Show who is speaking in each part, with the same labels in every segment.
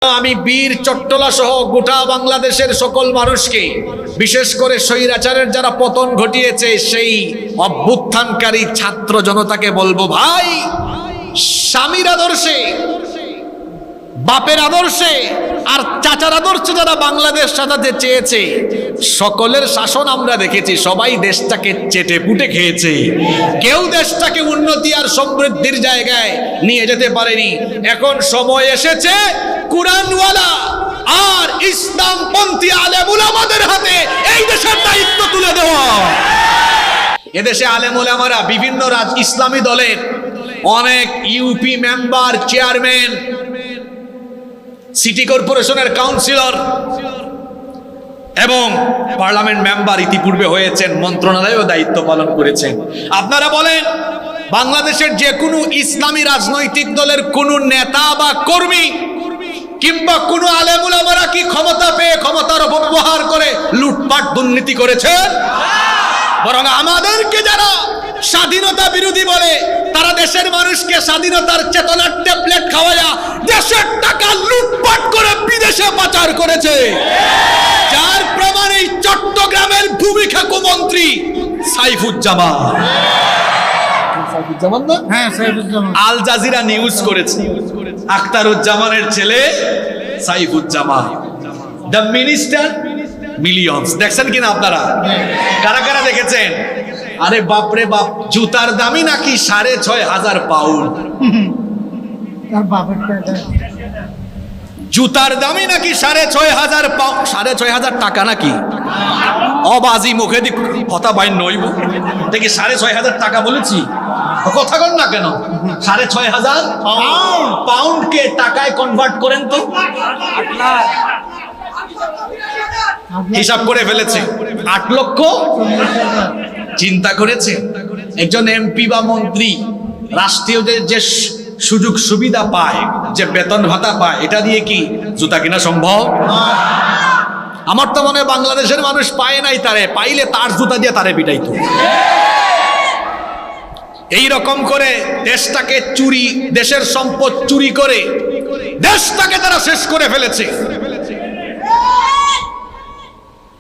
Speaker 1: আমি বীর চট্টলা সহ গোটা বাংলাদেশের সকল মানুষকে, বিশেষ করে স্বৈরাচারের যারা পতন ঘটিয়েছে সেই অভ্যুত্থানকারী ছাত্র জনতাকে বলবো, ভাই, স্বামীর আদর্শে, বাপের আদর্শে আর চাচার আদর্শে যারা বাংলাদেশ সাজাতে চেয়েছে, সকলের শাসন আমরা দেখেছি, সবাই দেশটাকে চেটে পুটে খেয়েছে। কেউ দেশটাকে উন্নতি আর সমৃদ্ধির জায়গায় নিয়ে যেতে পারেনি। এখন সময় এসেছে কুরআনওয়ালা আর ইসলামপন্থী আলেম উলামাদের হাতে এই দেশের দায়িত্ব তুলে দেওয়া। এদেশে আলেম উলামারা বিভিন্ন ইসলামী দলের অনেক ইউপি মেম্বার, চেয়ারম্যান, সিটি কর্পোরেশনের কাউন্সিলর এবং পার্লামেন্ট মেম্বার ইতিপূর্বে হয়েছেন, মন্ত্রণালয়েও দায়িত্ব পালন করেছেন। আপনারা বলেন, বাংলাদেশের যে কোনো ইসলামী রাজনৈতিক দলের কোনো নেতা বা কর্মী কিংবা কোনো আলেম উলামারা কি ক্ষমতা পেয়ে ক্ষমতার অপব্যবহার করে লুটপাট দুর্নীতি করেছেন? বরং আমাদেরকে যারা স্বাধীনতা বিরোধী বলে, তারা দেশের মানুষকে স্বাধীনতার চেতনার ট্যাবলেট খাওয়ায়া দেশের টাকা লুটপাট করে বিদেশে পাচার করেছে। যার প্রমাণ এই চট্টগ্রামের ভূমিখাকু মন্ত্রী সাইফুজ্জামান। আল জাজিরা নিউজ করেছে, আখতারুজ্জামানের ছেলে সাইফুজ্জামান, দ্য মিনিস্টার মিলিয়নস। দেখছেন কিনা আপনারা? কারা কারা দেখেছেন? আরে বাপরে বাপ, জুতার দামই নাকি 6,500 পাউন্ড। জুতার দামই নাকি 6,500 পাউন্ড, 6,500 টাকা নাকি? অবাজি মুখে দি কথা বাইন নইব দেখি 6,500 টাকা বলেছি, কথা কন না কেন? 6,500 পাউন্ডকে টাকায় কনভার্ট করেন তো। হিসাব করে ফেলেছে 8 লক্ষ। চিন্তা করেছে একজন এমপি বা মন্ত্রী রাষ্ট্রীয় যে সুযোগ সুবিধা পায়, যে বেতন ভাতা পায়, এটা দিয়ে কি জুতা কিনা সম্ভব? আমার তো মনে হয় বাংলাদেশের মানুষ পায় নাই, তারে পাইলে তার জুতা দিয়ে তারে পিটাইতো। এই রকম করে দেশটাকে চুরি, দেশের সম্পদ চুরি করে দেশটাকে তারা শেষ করে ফেলেছে।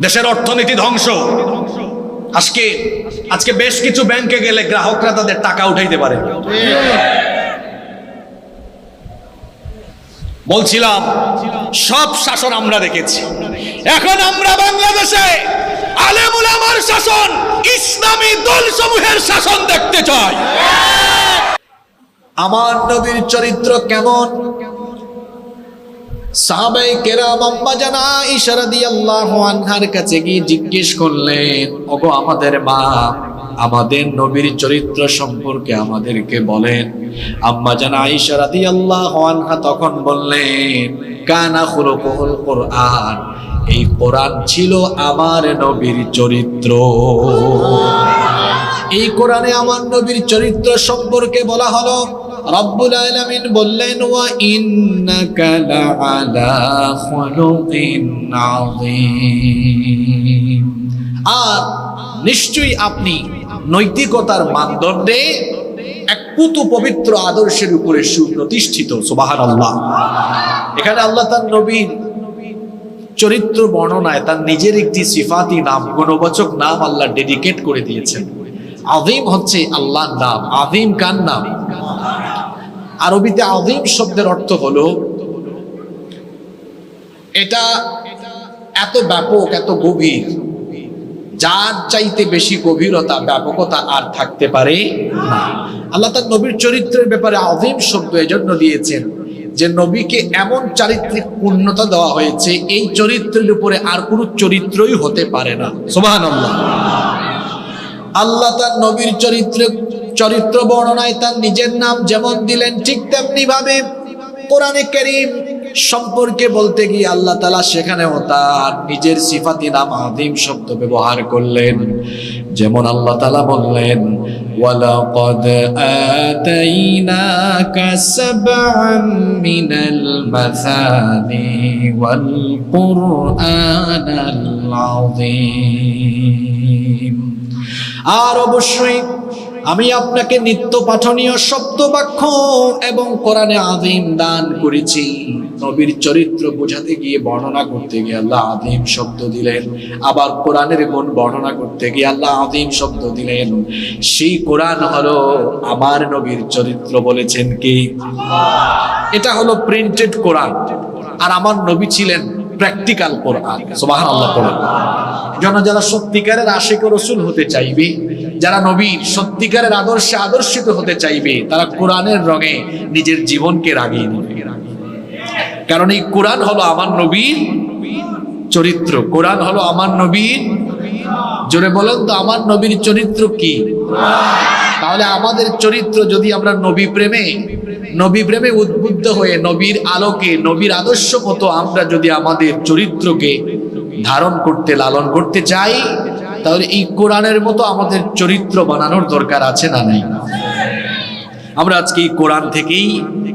Speaker 1: দেশের অর্থনীতি ধ্বংস। আজকে বেশ কিছু ব্যাংকে গেলে গ্রাহকরা তাদের টাকা উঠাইতে পারে। বলছিলাম সব শাসন আমরা দেখেছি, এখন আমরা বাংলাদেশে আলেম উলামার শাসন, ইসলামী দলসমূহের শাসন দেখতে চাই। আমার নবীর চরিত্র কেমন? সাহাবায়ে কেরাম আম্মা জান আয়েশা রাদিয়াল্লাহু আনহার কাছে গিয়ে জিজ্ঞেস করলেন, ওগো আমাদের মা, আমাদের নবীর চরিত্র সম্পর্কে আমাদেরকে বলেন। আম্মা জান আয়েশা রাদিয়াল্লাহু আনহা তখন বললেন, কানা খুলুকুল কুরআন, এই কোরআন ছিল আমার নবীর চরিত্র। এই কোরআনে আমার নবীর চরিত্র সম্পর্কে বলা হলো। রব্বুল আলামিন বললেন, ওয়া ইন্নাকা লাআলা খুলুকিন আযীম, আর নিশ্চয়ই আপনি নৈতিকতার মানদণ্ডে এক পুতু পবিত্র আদর্শের উপরে সুপ্রতিষ্ঠিত। সুবহানাল্লাহ। এখানে আল্লাহ তার নবীর চরিত্র বর্ণনায় তার নিজের একটি সিফাতি নাম, গুণবাচক নাম আল্লাহ ডেডিকেট করে দিয়েছেন। আযীম হচ্ছে আল্লাহর নাম। আযীম কার নাম? আরবিতে আযীম শব্দের অর্থ হলো, এটা এত ব্যাপক, এত গভীর, যার চাইতে বেশি গভীরতা, ব্যাপকতা আর থাকতে পারে না। আল্লাহ তার নবীর চরিত্রের ব্যাপারে আযীম শব্দ এজন্য দিয়েছেন যে নবীকে এমন চারিত্রিক পূর্ণতা দেওয়া হয়েছে, এই চরিত্রের উপরে আর কোনো চরিত্রই হতে পারে না। সুবহানাল্লাহ। আল্লাহ তার নবীর চরিত্র বর্ণনায় তার নিজের নাম যেমন দিলেন, ঠিক তেমনি ভাবে কোরআনে কারীম সম্পর্কে বলতে গিয়ে আল্লাহ তাআলা সেখানেও তার নিজের সিফাতি নাম আযীম শব্দ ব্যবহার করলেন। যেমন আল্লাহ তাআলা বললেন, ওয়ালাকাদ আতাইনাকা সাবআম মিনাল মাসানি ওয়াল কুরআনাল আযীম। আর অবশ্যই আমি আপনাকে নিত্য পাঠনীয় শব্দ বাক্য এবং কোরআনে আযীম দান করেছি। নবীর চরিত্র বোঝাতে গিয়ে, বর্ণনা করতে গিয়ে আল্লাহ আযীম শব্দ দিলেন, আবার কোরআনের গুণ বর্ণনা করতে গিয়ে আল্লাহ আযীম শব্দ দিলেন। সেই কোরআন হলো আমার নবীর চরিত্র, বলেছেন কি? এটা হলো প্রিন্টেড কোরআন, আর আমার নবী ছিলেন প্র্যাকটিক্যাল কোরআন। সুবহানাল্লাহ পড়েন। যারা সত্যিকারের আশিক ও রাসূল হতে চাইবে, যারা নবীর সত্যিকারের আদর্শে আদর্শিত হতে চাইবে, তারা কোরআনের রঙে নিজের জীবনকে রাঙিয়ে নেবে। কারণ এই কোরআন হলো আমার নবীর চরিত্র, কোরআন হলো আমার নবীর, জোরে বলেন তো, আমার নবীর চরিত্র কি? তাহলে আমাদের চরিত্র যদি আমরা নবী প্রেমে উদ্বুদ্ধ হয়ে, নবীর আলোকে, নবীর আদর্শ মতো আমরা যদি আমাদের চরিত্রকে ধারণ করতে, লালন করতে চাই, তাহলে এই কোরআনের মতো আমাদের চরিত্র বানানোর দরকার আছে না নাই? আমরা আজকে এই কোরআন থেকেই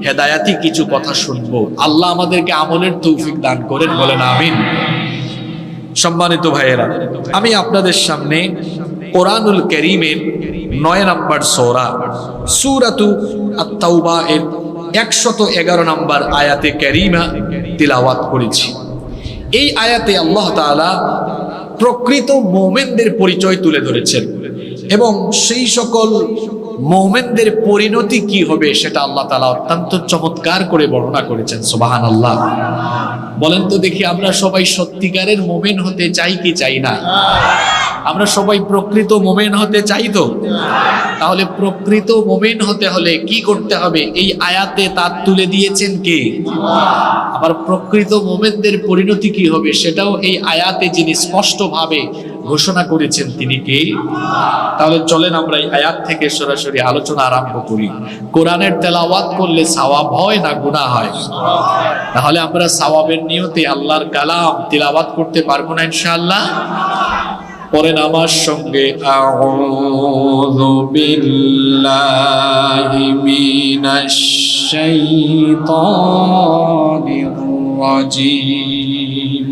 Speaker 1: হেদায়াতি কিছু কথা শুনবো। আল্লাহ আমাদেরকে আমলের তৌফিক দান করেন, বলেন আমিন। সম্মানিত ভাইয়েরা, আমি আপনাদের সামনে কোরআনুল কারীমের 9 নম্বর সূরা, সূরাতু আত-তাওবা এর 111 নম্বর আয়াতে কারীমা তিলাওয়াত করেছি। এই আয়াতে আল্লাহ তাআলা প্রকৃত মুমিনদের পরিচয় তুলে ধরেছেন এবং সেই সকল মুমিনদের পরিণতি কি হবে সেটা আল্লাহ তাআলা অত্যন্ত চমৎকার করে বর্ণনা করেছেন। সুবহানাল্লাহ। বলেন তো দেখি, আমরা সবাই সত্যিকারের মুমিন হতে চাই কি চাই না? আমরা সবাই প্রকৃত মুমিন হতে চাই তো? তাহলে প্রকৃত মুমিন হতে হলে কি করতে হবে? এই আয়াতে তা তুলে দিয়েছেন কে? আবার প্রকৃত মুমিনদের পরিণতি কি হবে সেটাও এই আয়াতে যিনি স্পষ্টভাবে ঘোষণা করেছেন তিনি কে? তাহলে চলেন আমরা এই আয়াত থেকে সরাসরি আলোচনা আরম্ভ করি। কোরআনের তেলাওয়াত করলে সওয়াব হয় না গুনাহ হয়? তাহলে আমরা সওয়াবের নিয়তে আল্লাহর কালাম তিলাওয়াত করতে পারবো না ইনশাআল্লাহ? পড়েন আমার সঙ্গে, আউযু বিল্লাহি মিনাশ শাইতানির রাজীম,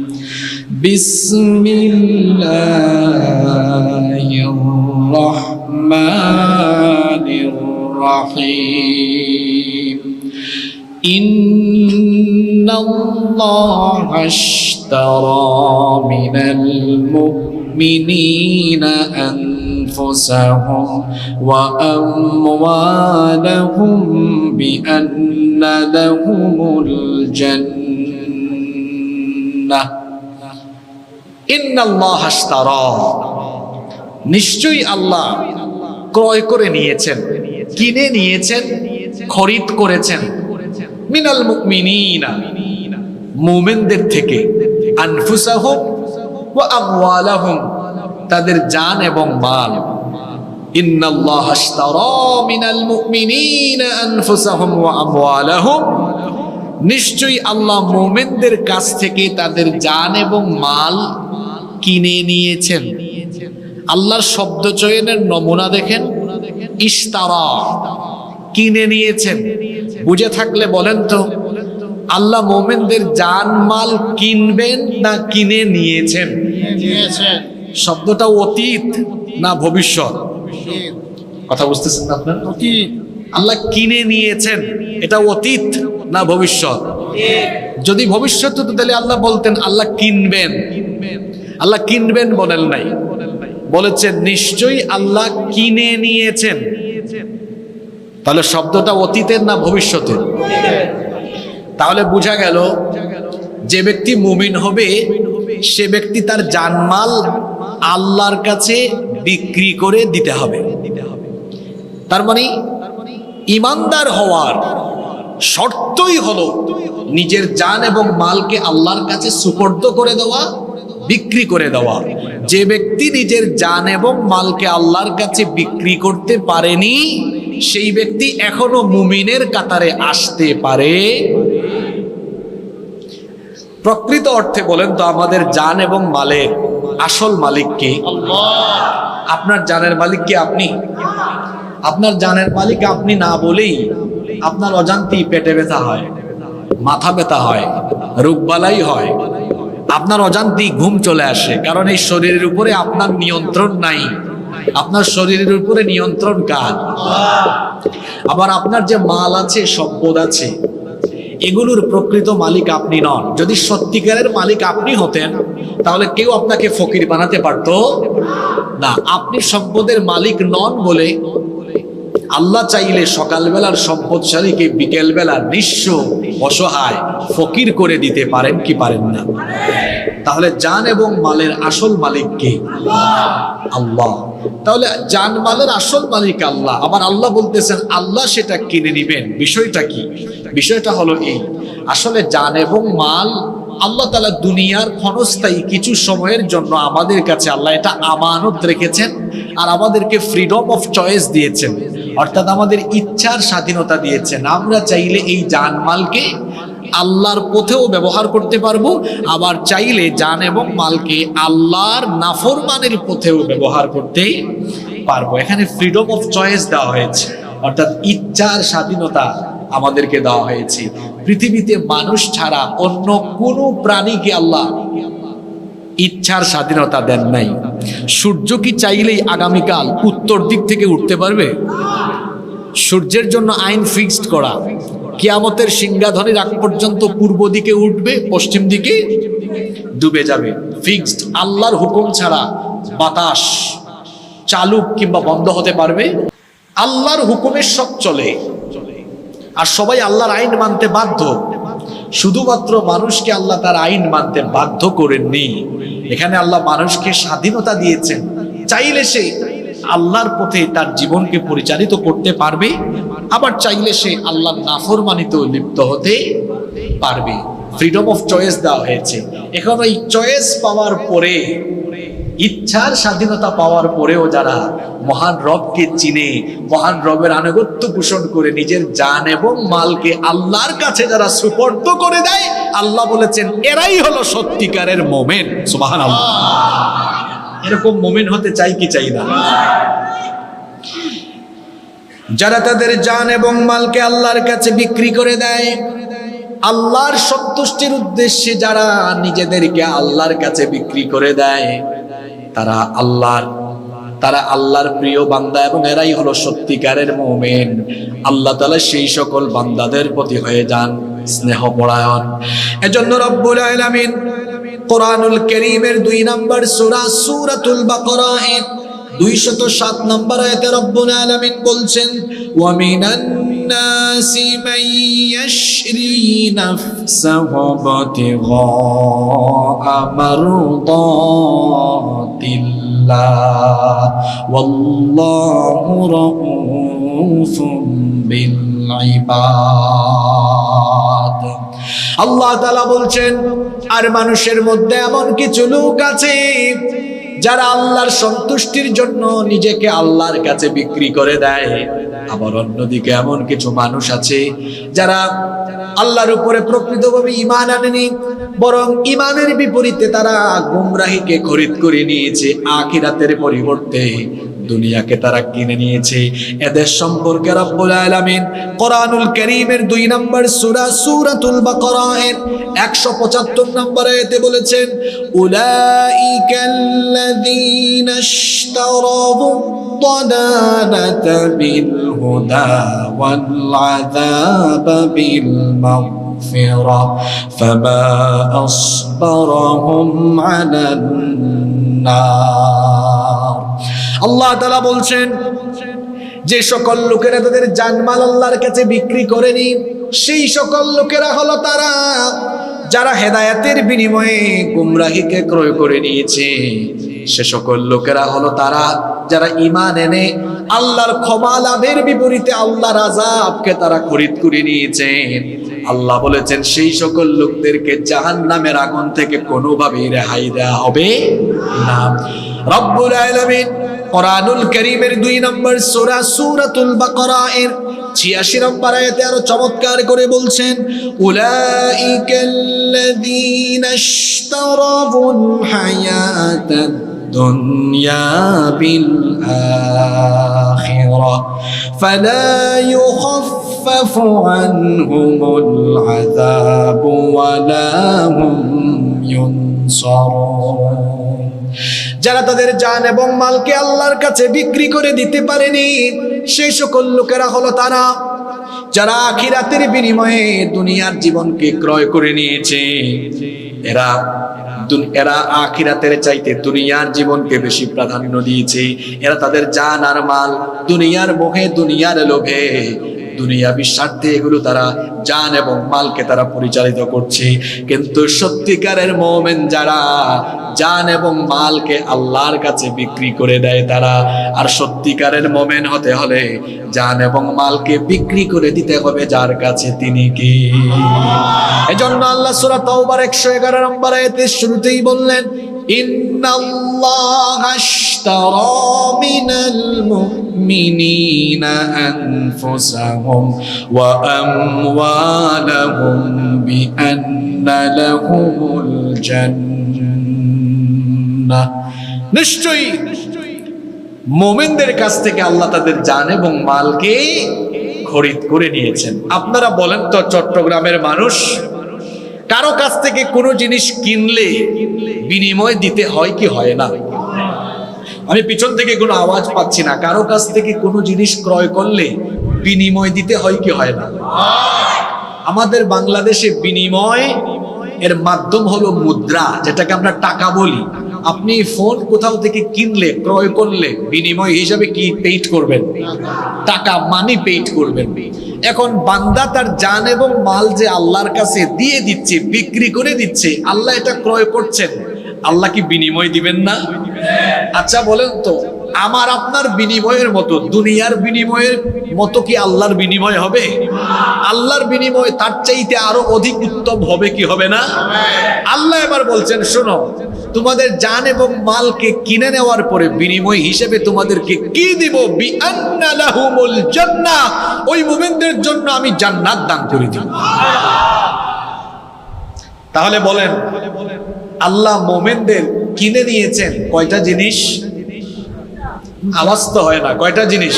Speaker 1: বিসমিল্লাহির রহমানির রহিম। ইন্নাল্লাহা আশতারা মিনাল মুমিনিনা আনফুসাহুম ওয়া আমওয়ালাহুম বিআন্না লাহুমুল জান্নাহ। ইন্নাল্লাহা আশতারা, নিশ্চয়ই আল্লাহ ক্রয় করে নিয়েছেন, কিনে নিয়েছেন, খরিদ করেছেন, মিনাল মুমিনিনা, মুমিনদের থেকে, আনফুসাহুম ওয়া আমওয়ালাহুম, তাদের জান এবং মাল। ইন্নাল্লাহা আশতারা মিনাল মুমিনিনা আনফুসাহুম ওয়া আমওয়ালাহুম, নিশ্চয়ই আল্লাহ মুমিনদের কাছ থেকে তাদের জান এবং মাল কিনে নিয়েছেন। আল্লাহর শব্দ চয়নের নমুনা দেখেন, ইশতারা, কিনে নিয়েছেন। বুঝে থাকলে বলেন তো, আল্লাহ মুমিনদের জান মাল কিনবেন না কিনে নিয়েছেন? শব্দটা অতীত না ভবিষ্যৎ? কথা বুঝতেছেন না আপনারা? আল্লাহ কিনে নিয়েছেন, এটা অতীত না ভবিষ্যৎ? যদি ভবিষ্যৎ হতো তাহলে আল্লাহ বলতেন আল্লাহ কিনবেন। আল্লাহ কিনবেন বলেন নাই, বলেছেন নিশ্চয়ই আল্লাহ কিনে নিয়েছেন। তাহলে শব্দটা অতীতের না ভবিষ্যতের? তাহলে বোঝা গেল যে ব্যক্তি মুমিন হবে সে ব্যক্তি তার জানমাল আল্লাহর কাছে বিক্রি করে দিতে হবে। তার মানে ঈমানদার হওয়ার শর্তই হলো নিজের জান এবং মালকে আল্লাহর কাছে সুপর্দ করে দেওয়া, বিক্রি করে দেওয়া। যে ব্যক্তি নিজের জান এবং মালকে আল্লাহর কাছে বিক্রি করতে পারেনি সেই ব্যক্তি এখনো মুমিনের কাতারে আসতে পারে। প্রকৃত অর্থে বলেন তো, আমাদের জান এবং মালের আসল মালিক কে? আপনার জানের মালিক কি আপনি? আপনার জানের মালিক আপনি না বলেই আপনার অজান্তেই পেটে ব্যথা হয়, মাথা ব্যথা হয়, রোগবালাই হয়, আপনার অজান্তেই ঘুম চলে আসে, কারণ এই শরীরের উপরে আপনার নিয়ন্ত্রণ নাই। আপনার শরীরের উপরে নিয়ন্ত্রণ কার? আবার আপনার যে মাল আছে, সম্পদ আছে, এগুলোর প্রকৃত মালিক আপনি নন। যদি সত্যিকারের মালিক আপনি হতেন তাহলে কেউ আপনাকে ফকির বানাতে পারতো না। আপনি সম্পদের মালিক নন বলে আল্লাহ চাইলে সকালবেলার সম্পদশালীকে বিকেলবেলার নিঃস্ব অসহায় ফকির করে দিতে পারেন কি পারেন না? তাহলে জান এবং মালের আসল মালিক কে? আল্লাহ। তাহলে জান মালের আসল মালিক আল্লাহ। আবার আল্লাহ বলতেছেন আল্লাহ সেটা কিনে নিবেন। বিষয়টা কি? বিষয়টা হলো এই, আসলে জান এবং মাল আল্লাহ তাআলা দুনিয়ার ক্ষণস্থায়ী কিছু সময়ের জন্য আমাদের কাছে আল্লাহ এটা আমানত রেখেছেন, আর আমাদেরকে ফ্রিডম অফ চয়েস দিয়েছেন, অর্থাৎ আমাদের ইচ্ছার স্বাধীনতা দিয়েছেন। আমরা চাইলে এই জানমালকে আল্লাহর পথেও ব্যবহার করতে পারবো, আবার চাইলে জান এবং মালকে আল্লাহর নাফরমানের পথেও ব্যবহার করতে পারবো। এখানে ফ্রিডম অফ চয়েস দেওয়া হয়েছে, অর্থাৎ ইচ্ছার স্বাধীনতা আমাদেরকে দেওয়া হয়েছে। পৃথিবীতে মানুষ ছাড়া অন্য কোনো প্রাণীকে আল্লাহ ইচ্ছার স্বাধীনতা দেন নাই। সূর্য কি চাইলেই আগামীকাল উত্তর দিক থেকে উঠতে পারবে? সূর্যের জন্য আইন ফিক্সড করা, কিয়ামতের সিংহাধনের আগ পর্যন্ত পূর্ব দিকে উঠবে, পশ্চিম দিকে ডুবে যাবে, ফিক্সড। আল্লাহর হুকুম ছাড়া বাতাস চালু কিংবা বন্ধ হতে পারবে? আল্লাহর হুকুমে সব চলে, আর সবাই আল্লাহর আইন মানতে বাধ্য। শুধুমাত্র মানুষকে আল্লাহ তার আইন মানতে বাধ্য করেননি। এখানে আল্লাহ মানুষকে স্বাধীনতা দিয়েছেন, চাইলে সে আল্লাহর পথে তার জীবনকে পরিচালিত করতে পারবে, আবার চাইলে সে আল্লাহর নাফরমানিতেও লিপ্ত হতে পারবে। ফ্রিডম অফ চয়েস দেওয়া হয়েছে। এখন ওই চয়েস পাওয়ার পরে, ইচ্ছার স্বাধীনতা পাওয়ার পরেও যারা মহান রবকে চিনে, মহান রবের আনুগত্য পোষণ করে নিজের জান এবং মালকে আল্লাহর কাছে যারা সুপর্দ করে দেয়, আল্লাহ বলেছেন এরাই হলো সত্যিকারের মুমিন। সুবহানাল্লাহ। এরকম মুমিন হতে চাই কি চাই না? যারা তাদের জান এবং মালকে আল্লাহর কাছে বিক্রি করে দেয়, আল্লাহর সন্তুষ্টির উদ্দেশ্যে যারা নিজেদেরকে আল্লাহর কাছে বিক্রি করে দেয়, তারা আল্লাহর প্রিয় বান্দা, এবং এরাই হলো সত্যিকারের মুমিন। আল্লাহ তাআলা সেই সকল বান্দাদের প্রতি হয়ে যান স্নেহপরায়ণ। এজন্য রব্বুল আলামিন কোরআনুল কারীমের 2 নম্বর সূরা সূরাতুল বাকারা 207 নম্বর আয়াতে রব্বুল আলামিন বলছেন, ওয়া মিনান নাসি মান ইয়াশরি নাফসাহু বিতিগা মারদাতিল্লাহ ওয়াল্লাহু রাউফুম বিল ইবাদ। আল্লাহ তাআলা বলছেন, আর মানুষের মধ্যে এমন কিছু লোক আছে যারা আল্লাহর সন্তুষ্টির জন্য নিজেকে আল্লাহর কাছে বিক্রি করে দেয়। আবার অন্যদিকে এমন কিছু মানুষ আছে যারা আল্লাহর উপরে প্রকৃতভাবে ঈমান আনেনি, বরং ঈমানের বিপরীতে তারা গুমরাহিকে খরিদ করে নিয়েছে, আখিরাতের পরিবর্তে দুনিয়াকে তারা কিনে নিয়েছে। এদের সম্পর্কে রব্বুল আলামিন কোরআনুল কারীমের 2 নম্বর সূরা সূরাতুল বাকারা 175 নম্বর আয়াতে বলেছেন, উলাইকাল্লাযীনা ইশতারাবু দালালাতা বিল হুদা ওয়াল আযাবা বিল মাগফিরা ফামা আসবারহুম আলান নার। আল্লাহ তাআলা বলছেন, যে সকল লোকেরা তাদের জানমাল আল্লাহর কাছে বিক্রি করেনি, সেই সকল লোকেরা হলো তারা যারা হেদায়েতের বিনিময়ে গুমরাহিকে ক্রয় করে নিয়েছে। সে সকল লোকেরা হলো তারা যারা ঈমান এনে আল্লাহর ক্ষমা লাভের বিপরীতে আল্লাহর আযাবকে তারা খরিদ করে নিয়েছেন। আল্লাহ বলেছেন সেই সকল লোকদেরকে জাহান্নামের আগুন থেকে কোনোভাবেই রেহাই দেওয়া হবে না। রব্বুল আলামিন কোরআনুল কারীমের 2 নম্বর সূরা সূরাতুল বাকারা 86 নম্বর আয়াতে আরো চমৎকার করে বলছেন, উলাইকাল্লাযীনা ইশতারাবুল হায়াতাদ দুনিয়া বিল আখিরা ফালা ইউখাফফাফু আনহুমুল আযাবু ওয়ালা হুম ইউনসারুন। যারা তাদের জান এবং মালকে আল্লাহর কাছে বিক্রি করে দিতে পারেনি, সেই সকল লোকেরা হলো তারা যারা আখিরাতের বিনিময়ে দুনিয়ার জীবনকে ক্রয় করে নিয়েছে। এরা আখিরাতের চাইতে দুনিয়ার জীবনকে বেশি প্রাধান্য দিয়েছে। এরা তাদের জান আর মাল দুনিয়ার মোহে, দুনিয়ার লোভে, দুনিয়াবি স্বার্থে এগুলো তারা জান এবং মালকে তারা পরিচালিত করছে। কিন্তু সত্যিকারের মুমিন যারা জান এবং মালকে আল্লাহর কাছে বিক্রি করে দেয় তারা। আর সত্যিকারের মুমিন হতে হলে জান এবং মালকে বিক্রি করে দিতে হবে যার কাছে, তিনি কি? এজন্য আল্লাহ সূরা তাওবার 111 নম্বর আয়াতের শুরুতেই বললেন, ইন্নাল্লাহা আশতারা মিনাল মুমিনিনা আনফুসাহুম ওয়া আমওয়ালাহুম বিআন্না লাহুমুল জান্নাহ। নিশ্চয়ই মুমিনদের কাছ থেকে আল্লাহ তাদের জান এবং মালকে খরিদ করে নিয়েছেন। আপনারা বলেন তো, চট্টগ্রামের মানুষ কারো কাছ থেকে কোনো জিনিস কিনলে বিনিময় দিতে হয় কি হয় না? আমি পিছন থেকে কোনো আওয়াজ পাচ্ছি না। কারো কাছ থেকে কোনো জিনিস ক্রয় করলে বিনিময় দিতে হয় কি হয় না? আমাদের বাংলাদেশে বিনিময় এর মাধ্যম হলো মুদ্রা, যেটাকে আমরা টাকা বলি। আপনি ফোন কোথাও থেকে কিনলে, ক্রয় করলে বিনিময় হিসাবে কি পেইড করবেন? টাকা, মানি পেইড করবেন। এখন বান্দা তার জান এবং মাল যে আল্লাহর কাছে দিয়ে দিচ্ছে, বিক্রি করে দিচ্ছে, আল্লাহ এটা ক্রয় করছেন, আল্লাহ কি বিনিময় দিবেন না? আচ্ছা বলেন তো, আমার আপনার বিনিময়ের মতো, দুনিয়ার বিনিময়ের মতো কি আল্লাহর বিনিময় হবে? আল্লাহর বিনিময় তার চাইতে আরো অধিক উত্তম হবে কি হবে না? আল্লাহ এবার বলছেন, শোনো, তোমাদের জান এবং মালকে কিনে নেওয়ার পরে বিনিময় হিসেবে তোমাদেরকে কি দিব? বিআন্না লাহুমুল জান্নাহ, ওই মুমিনদের জন্য আমি জান্নাত দান করে দিব। তাহলে বলেন, আল্লাহ মুমিনদের কিনে নিয়েছেন কয়টা জিনিস? আওয়াজ তো হয় না। কয়টা জিনিস?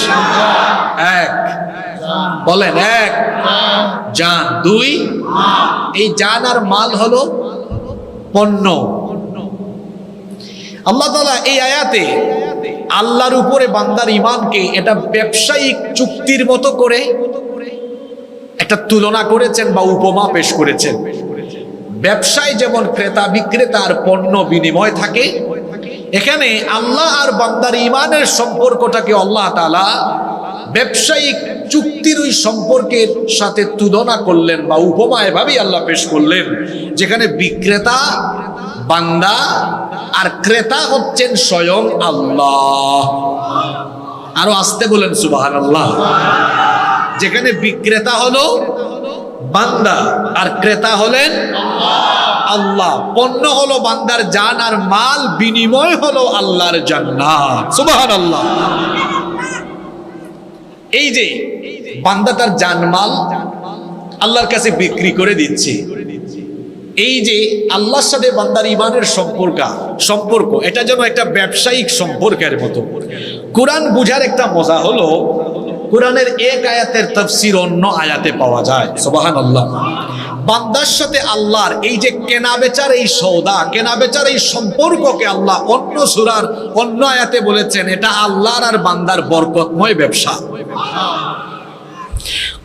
Speaker 1: এক, বলেন। এক, জান। দুই, এই জান আর মাল হলো পণ্য। আল্লাহ তাআলা এই আয়াতে আল্লাহর উপরে বান্দার ঈমানকে এটা ব্যবসায়িক চুক্তির মতো করে একটা তুলনা করেছেন বা উপমা পেশ করেছেন। ব্যবসায় যেমন ক্রেতা বিক্রেতার পণ্য বিনিময় থাকে, এখানে আল্লাহ আর বান্দার ঈমানের সম্পর্কটাকে আল্লাহ তাআলা ব্যবসায়িক চুক্তির ওই সম্পর্কের সাথে তুলনা করলেন বা উপমা এভাবেই আল্লাহ পেশ করলেন, যেখানে বিক্রেতা বান্দা আর ক্রেতা হচ্ছেন স্বয়ং আল্লাহ। আরো আসতে বলেন সুবহানাল্লাহ। যেখানে বিক্রেতা হলো বান্দা আর ক্রেতা হলেন আল্লাহ। পণ্য হলো বান্দার জান আর মাল, বিনিময় হলো আল্লাহর জান্নাত। সুবহানাল্লাহ। এই যে বান্দা তার জান মাল আল্লাহর কাছে বিক্রি করে দিচ্ছে, এই যে আল্লাহর সাথে বান্দার ঈমানের সম্পর্ক এটা যেন একটা ব্যবসায়িক সম্পর্কের মতো। কোরআন বুঝার একটা মজা হলো, কোরআনের এক আয়াতের তাফসীর অন্য আয়াতে পাওয়া যায়। সুবহানাল্লাহ। বান্দার সাথে আল্লাহর এই যে কেনা বেচার এই সওদা, কেনা বেচার এই সম্পর্ককে আল্লাহ অন্য সূরার অন্য আয়াতে বলেছেন এটা আল্লাহর আর বান্দার বরকতময় ব্যবসা।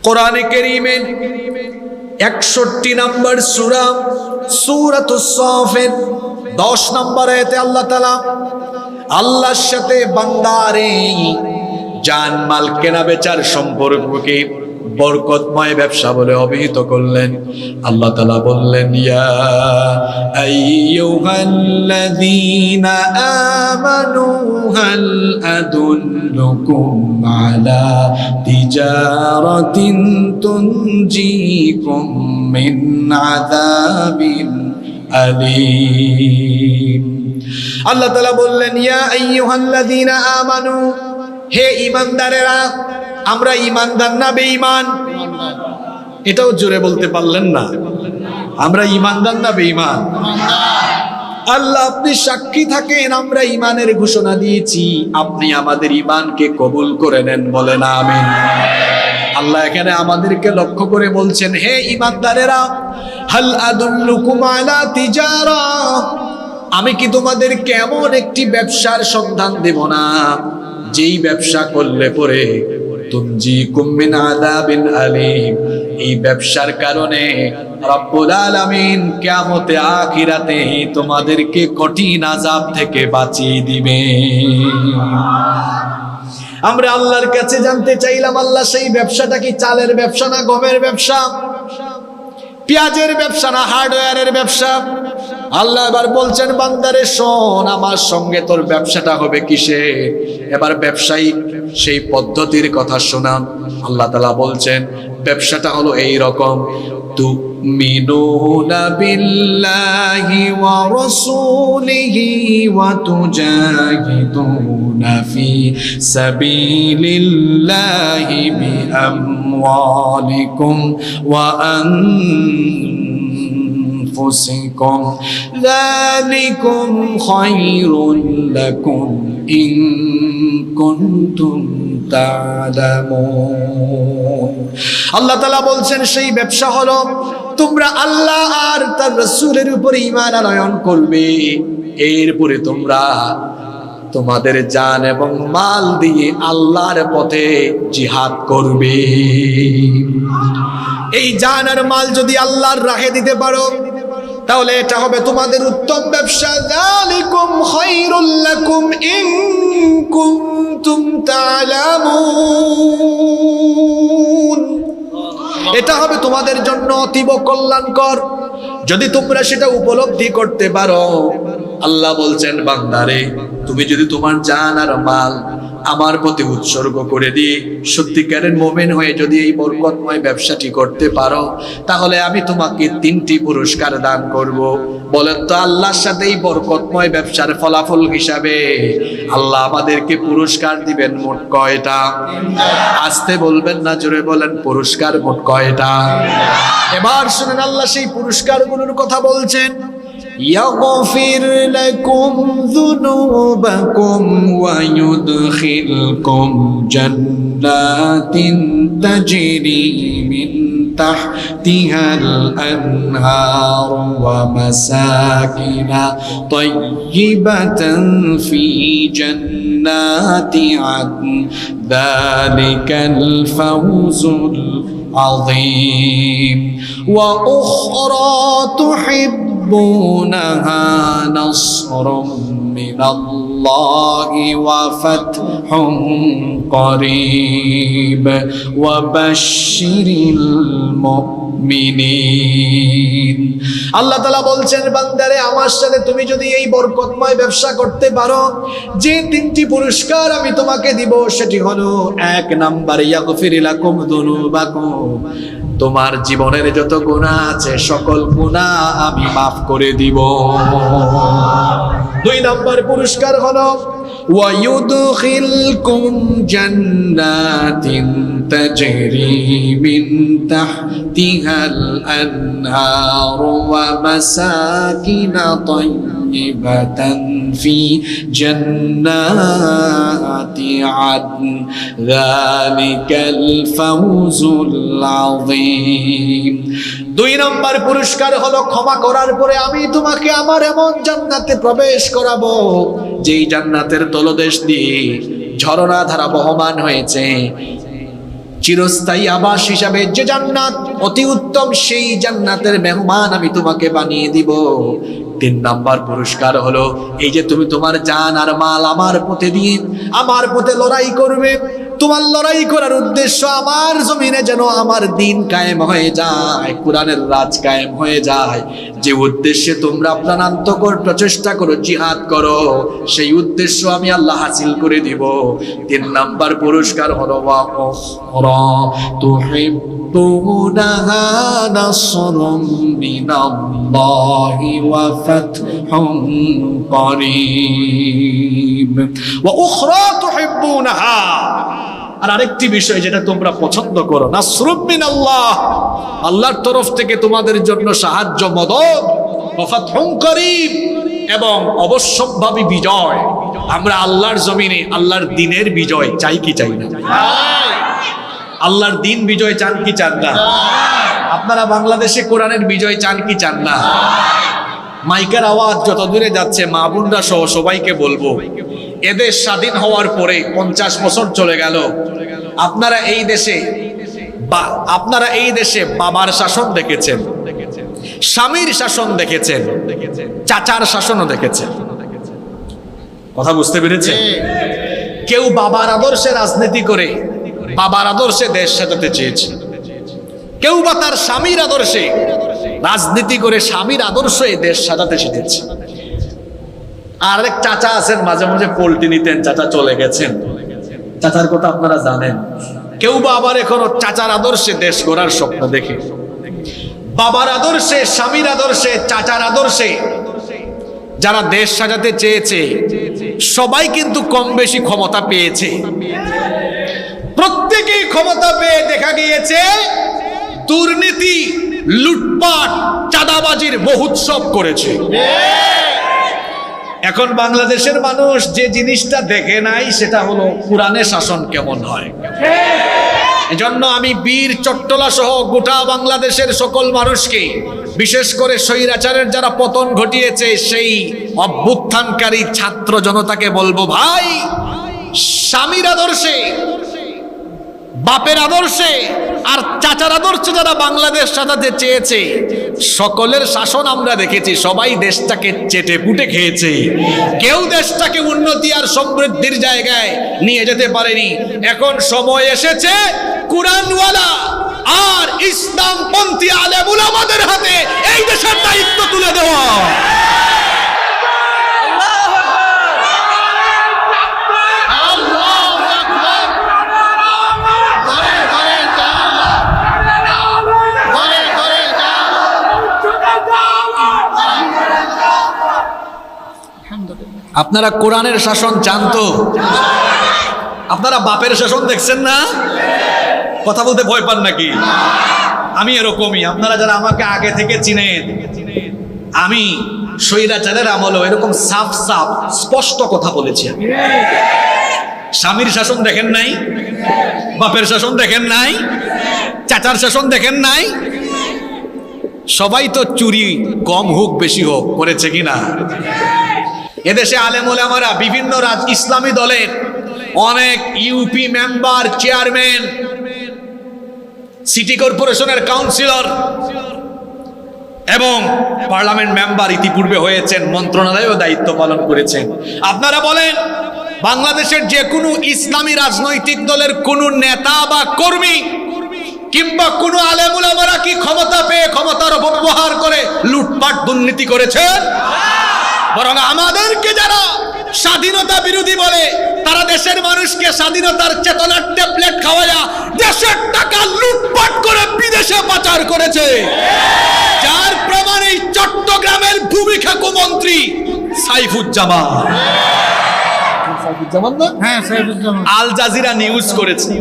Speaker 1: কোরআনে কারীমের 61 নম্বর সূরা, সূরাতুস সাফের 10 নম্বর আয়াতে আল্লাহ তাআলা আল্লাহর সাথে বান্দার এই জান মাল কেনা বেচার সম্পর্ককে বরকতময় ব্যবসা বলে অভিহিত করলেন। আল্লাহ তাআলা বললেন, ইয়া আইয়ুহাল্লাযীনা আমানু হাল আদুল্লুকুম আলা তিজারাতিন তুনজিকুম মিন আযাবিন আলীম। আল্লাহ তাআলা বললেন, ইয়া আইয়ুহাল্লাযীনা আমানু, হে ঈমানদারেরা। আমরা ঈমানদার না বেঈমান? এটাও জোরে বলতে পারলেন না। আমরা ঈমানদার না বেঈমান? আল্লাহ আপনি সাক্ষী থাকেন, আমরা ঈমানের ঘোষণা দিয়েছি, আপনি আমাদের ঈমানকে কবুল করে নেন, বলেন আমিন। আল্লাহ এখানে আমাদেরকে লক্ষ্য করে বলছেন, হে ঈমানদারেরা, হাল আদুল্লুকুম আলা তিজারা, আমি কি তোমাদেরকে এমন একটি ব্যবসার সন্ধান দেব না যেই ব্যবসা করলে পরে তুনজিকুম মিন আযাবিন আলীম, এই ব্যবসার কারণে রব্বুল আলামিন কিয়ামতে আখিরাতে তোমাদেরকে কঠিন আযাব থেকে বাঁচিয়ে দিবে। আমরা আল্লাহর কাছে জানতে চাইলাম, আল্লাহ সেই ব্যবসাটা কি চালের ব্যবসা না গমের ব্যবসা, পেঁয়াজের ব্যবসা না হার্ডওয়্যারের ব্যবসা? আল্লাহ এবার বলছেন, বান্দারে শোন, আমার সঙ্গে তোর ব্যবসাটা হবে কিসে? এবার ব্যবসায়িক সেই পদ্ধতির কথা শোনান। আল্লাহ তাআলা বলছেন ব্যবসাটা হলো এই রকম, তুমিনুনা বিল্লাহি ওয়া রাসূলিহি ওয়া তুজাহিদুনা ফি সাবিলিল্লাহি বিআমওয়ালিকুম ওয়া أنفسكم ذلكم خير لكم إن كنتم تعلمون। আল্লাহ তাআলা বলছেন সেই ব্যবসা হলো তোমরা আল্লাহ আর তার রাসূলের উপর ঈমান আনয়ন করবে, এরপরে তোমরা তোমাদের জান এবং মাল দিয়ে আল্লাহর পথে জিহাদ করবে। এই জান আর মাল যদি আল্লাহর রাহে দিতে পারো তাহলে এটা হবে তোমাদের উত্তম ব্যবসা। যালিকুম খায়রুল লাকুম ইন কুনতুম তা'লামুন, এটা হবে তোমাদের জন্য অতীব কল্যাণকর যদি তোমরা সেটা উপলব্ধি করতে পারো। আল্লাহ বলছেন, বান্দারে তুমি যদি তোমার জান আর মাল আমার প্রতি উৎসর্গ করে দিয়ে সত্যিকারের মুমিন হয়ে যদি এই বরকতময় ব্যবসাটি করতে পারো তাহলে আমি তোমাকে 3টি পুরস্কার দান করব। বলেন তো আল্লাহর সাথে এই বরকতময় ব্যবসার ফলাফল হিসাবে আল্লাহ আমাদেরকে পুরস্কার দিবেন মোট কয়টা? আস্তে বলবেন না, জোরে বলেন, পুরস্কার মোট কয়টা? এবার শুনেন আল্লাহ সেই পুরস্কারগুলোর কথা বলছেন। يغفر لكم ذنوبكم ويدخلكم جنات تجري من تحتها الأنهار ومساكن طيبة في جنات عدن ذلك الفوز العظيم وأخرى تحبونها نصر من الله وفتح قريب وبشر المؤمنين। আল্লাহ তাআলা বলছেন, বান্দারে আমার সাথে তুমি যদি এই বরকতময় ব্যবসা করতে পারো যে 3টি পুরস্কার আমি তোমাকে দিব সেটি হলো, 1 নাম্বার ইয়াগফির লাকুম যুনুবাকুম, তোমার জীবনের যত গুনাহ আছে সকল গুনাহ আমি মাফ করে দিব। 2 নাম্বার পুরস্কার হলো ওয়ায়ুদখিলকুম জান্নাতিন তাজরি মিন তাহতিহাল আনহার ওয়া মাসাকিনা তাইয়িবাতান ফি জান্নাতি আদন যালিকাল ফাওজুল আযীম। 2 নম্বর পুরস্কার হলো ক্ষমা করার পরে আমি তোমাকে আমার এমন জান্নাতে প্রবেশ করাবো যেই জান্নাতের তলদেশ দিয়ে ঝরনা ধারা বহমান হয়েছে, চিরস্থায়ী আবাস হিসাবে যে জান্নাত অতি উত্তম, সেই জান্নাতের মেহমান আমি তোমাকে বানিয়ে দিব। 3 নাম্বার পুরস্কার হলো এই যে তুমি তোমার জান আর মাল আমার পথে দিয়ে আমার পথে লড়াই করবে। তোমার লড়াই করার উদ্দেশ্য আমার জমিনে যেন আমার দিন কায়েম হয়ে যায়, কোরআনের রাজ কায়েম হয়ে যায়। যে উদ্দেশ্যে তোমরা প্রাণান্তকর প্রচেষ্টা করো, জিহাদ করো, সেই উদ্দেশ্য আমি আল্লাহ হাসিল করে দিব। 3 নাম্বার পুরস্কার হলো ওয়া উখরা তুহিব্বুনাহা নাসরুম মিনাল্লাহি ওয়া ফাতহুম করিব ওয়া উখরা তুহিব্বুনাহা। আর আরেকটি বিষয় যেটা তোমরা পছন্দ করো, নাসরুম মিনাল্লাহ, আল্লাহর তরফ থেকে তোমাদের জন্য সাহায্য মদদ, ওয়া ফাতহুম করিব, এবং অবশ্যম্ভাবী বিজয়। আমরা আল্লাহর জমিনে আল্লাহর দ্বীনের বিজয় চাই কি চাই না? আল্লাহর দ্বীন বিজয় চান কি চান না? আপনারা বাংলাদেশে কোরআনের বিজয় চান কি চান না? মাইকের আওয়াজ যত দূরে যাচ্ছে, মা বোনরা সহ সবাইকে বলবো, এদেশ স্বাধীন হওয়ার পরে 50 বছর চলে গেল, আপনারা এই দেশে বাবার শাসন দেখেছেন, স্বামীর শাসন দেখেছেন, চাচার শাসনও দেখেছেন। কথা বুঝতে পেরেছে? কেউ বাবার আদর্শে রাজনীতি করে বাবার আদর্শে দেশ সাজাতে চেয়েছে, কেউ বা তার স্বামীর আদর্শে রাজনীতি করে স্বামীর আদর্শে দেশ সাজাতে শিখেছে। আর এক চাচা আছেন, মাঝে মাঝে পোল্টি নিতেন, চাচা চলে গেছেন, চাচার কথা আপনারা জানেন। কেউ বা আবার এখনো চাচার আদর্শে দেশ গড়ার স্বপ্ন দেখে। বাবার আদর্শে, স্বামীর আদর্শে, চাচার আদর্শে যারা দেশ সাজাতে চেয়েছে সবাই কিন্তু কম বেশি ক্ষমতা পেয়েছে। প্রত্যেকেই ক্ষমতা পেয়ে দেখা গিয়েছে দুর্নীতি, লুটপাট, চাঁদাবাজির মহোৎসব করেছে। এখন বাংলাদেশের মানুষ যে জিনিসটা দেখে নাই সেটা হলো কোরআনের শাসন কেমন হয়। এজন্য আমি বীর চট্টলা সহ গোটা বাংলাদেশের সকল মানুষকে, বিশেষ করে স্বৈরাচারের যারা পতন ঘটিয়েছে সেই অভ্যুত্থানকারী ছাত্র জনতাকে বলবো, ভাই, স্বামীর আদর্শে, বাপের আদর্শে আর চাচার আদর্শে যারা বাংলাদেশ সাজাতে চেয়েছে সকলের শাসন আমরা দেখেছি। সবাই দেশটাকে চেটে পুটে খেয়েছে, কেউ দেশটাকে উন্নতি আর সমৃদ্ধির জায়গায় নিয়ে যেতে পারেনি। এখন সময় এসেছে কুরআনওয়ালা আর ইসলামপন্থী আলেম উলামাদের হাতে এই দেশের দায়িত্ব তুলে দেওয়া। আপনারা কোরআনের শাসন চান তো? আপনারা বাপের শাসন দেখছেন না? কথা বলতে ভয় পান নাকি? আমি এরকমই। আপনারা যারা আমাকে আগে থেকে চিনেন, আমি স্বৈরাচারের আমলেও এরকম সাফ সাফ স্পষ্ট কথা বলেছি। স্বামীর শাসন দেখেন নাই, বাপের শাসন দেখেন নাই, চাচার শাসন দেখেন নাই। সবাই তো চুরি কম হোক বেশি হোক করেছে কিনা? এদেশে আলেম ওলামারা, বিভিন্ন ইসলামী দলের অনেক ইউপি মেম্বার, চেয়ারম্যান, সিটি কর্পোরেশনের কাউন্সিলর এবং পার্লামেন্ট মেম্বার ইতিপূর্বে হয়েছেন, মন্ত্রণালয়েও দায়িত্ব পালন করেছেন। আপনারা বলেন, বাংলাদেশের যে কোনো ইসলামী রাজনৈতিক দলের কোনো নেতা বা কর্মী কিংবা কোনো আলেম ওলামারা কি ক্ষমতা পেয়ে ক্ষমতার অপব্যবহার করে লুটপাট দুর্নীতি করেছেন? বরং আমাদেরকে যারা স্বাধীনতা বিরোধী বলে তারা দেশের মানুষকে স্বাধীনতার চেতনার ট্যাবলেট খাওয়ায়া দেশের টাকা লুটপাট করে বিদেশে পাচার করেছে। যার প্রমাণ এই চট্টগ্রামের ভূমিখাকু মন্ত্রী সাইফুজ্জামান। আল জাজিরা নিউজ করেছে,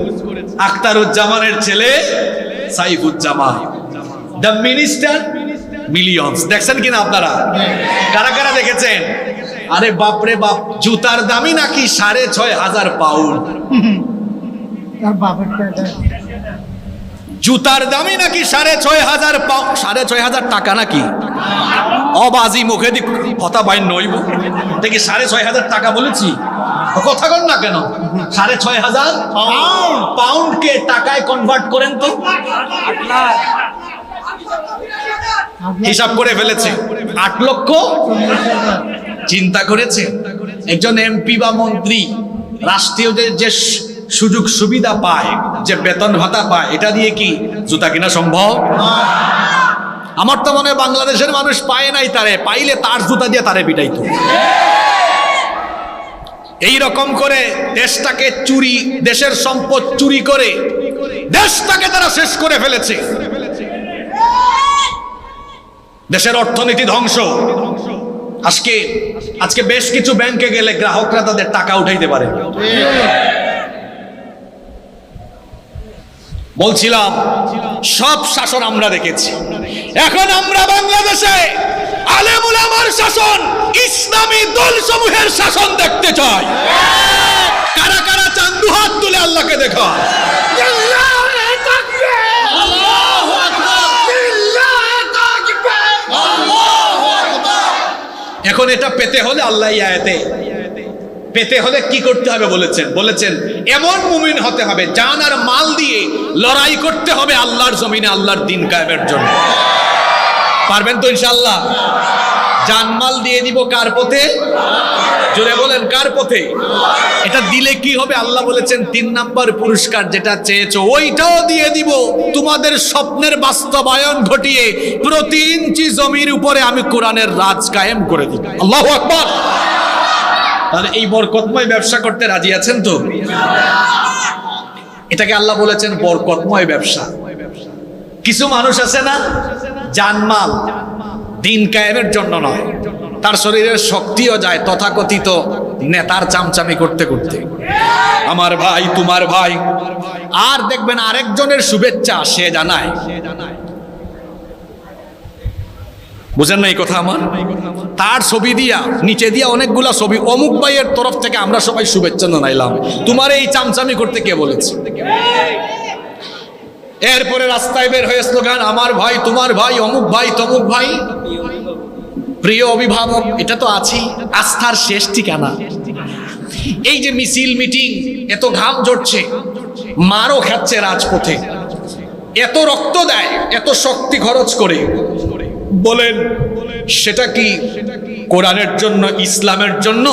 Speaker 1: আখতারুজ্জামানের ছেলে সাইফুজ্জামান, দ্য মিনিস্টার মিলিয়নস। দেখছেন কিনা আপনারা? কারা কারা দেখেছেন? আরে বাপরে বাপ, জুতার দামই নাকি 6,500 পাউন্ড। জুতার দামই নাকি 6,500 পাউন্ড, 6,500 টাকা নাকি? অবাজি মুখে দি কথা বাইন নইব দেখি 6,500 টাকা বলেছি, কথা কন না কেন? 6,500 পাউন্ডকে টাকায় কনভার্ট করেন তো। হিসাব করে ফেলেছে 8 লক্ষ। চিন্তা করেছে একজন এমপি বা মন্ত্রী রাষ্ট্রীয় যে সুযোগ সুবিধা পায়, যে বেতন ভাতা পায়, এটা দিয়ে কি জুতা কিনা সম্ভব? আমার তো মনে হয় বাংলাদেশের মানুষ পায় নাই, তারে পাইলে তার জুতা দিয়ে তারে পিটাইতো। এই রকম করে দেশটাকে চুরি, দেশের সম্পদ চুরি করে দেশটাকে তারা শেষ করে ফেলেছে। দেশের অর্থনীতি ধ্বংস। আজকে বেশ কিছু ব্যাংকে গেলে গ্রাহকরা তাদের টাকা উঠাইতে পারে। বলছিলাম সব শাসন আমরা দেখেছি। এখন আমরা বাংলাদেশে আলেম উলামার শাসন, ইসলামী দল সমূহের শাসন দেখতে চাই। কারা কারা চান দুহাত তুলে আল্লাহকে দেখা। এখন এটা পেতে হলে আল্লাহ আয়াতে পেতে হলে কি করতে হবে বলেছেন এমন মুমিন হতে হবে জান আর মাল দিয়ে লড়াই করতে হবে আল্লাহর জমিনে আল্লাহর দ্বীন কায়েমের জন্য। পারবেন তো ইনশাআল্লাহ? জানমাল দিয়ে দিব কার পথে? জোরে বলেন, কার পথে? এটা দিলে কি হবে? আল্লাহ বলেছেন 3 নাম্বার পুরস্কার যেটা চেয়েছো ওইটাও দিয়ে দিব। তোমাদের স্বপ্নের বাস্তবায়ন ঘটিয়ে প্রতি ইঞ্চি জমির উপরে আমি কোরআনের রাজ কায়েম করে দিব। আল্লাহু আকবার। তাহলে এই বরকতময় ব্যবসা করতে রাজি আছেন তো? এটাকে আল্লাহ বলেছেন বরকতময় ব্যবসা। কিছু মানুষ আছে না, জানমাল দ্বীন কায়েমের জন্য নয়, তার শরীরের শক্তিও যায় তথাকথিত নেতার চামচামি করতে করতে, আমার ভাই তোমার ভাই। আর দেখবেন আরেকজনের শুভেচ্ছা সে জানায়। বুঝেন না এই কথা আমার? তার ছবি দিয়া নিচে দিয়া অনেকগুলা ছবি, অমুক ভাইয়ের তরফ থেকে আমরা সবাই শুভেচ্ছা জানাইলাম। তোমার এই চামচামি করতে কে বলেছে? এরপরে রাস্তায় বের হয়ে স্লোগান, আমার ভাই তোমার ভাই, অমুক ভাই তমুক ভাই। প্রিয় অভিভাবক, এটা তো আছেই আস্থার শেষ ঠিকানা। এই যে মিছিল মিটিং, এত ঘাম ঝরছে, মারও খাচ্ছে রাজপথে, এত রক্ত দেয়, এত শক্তি খরচ করে, বলেন সেটা কি কোরআনের জন্য, ইসলামের জন্য?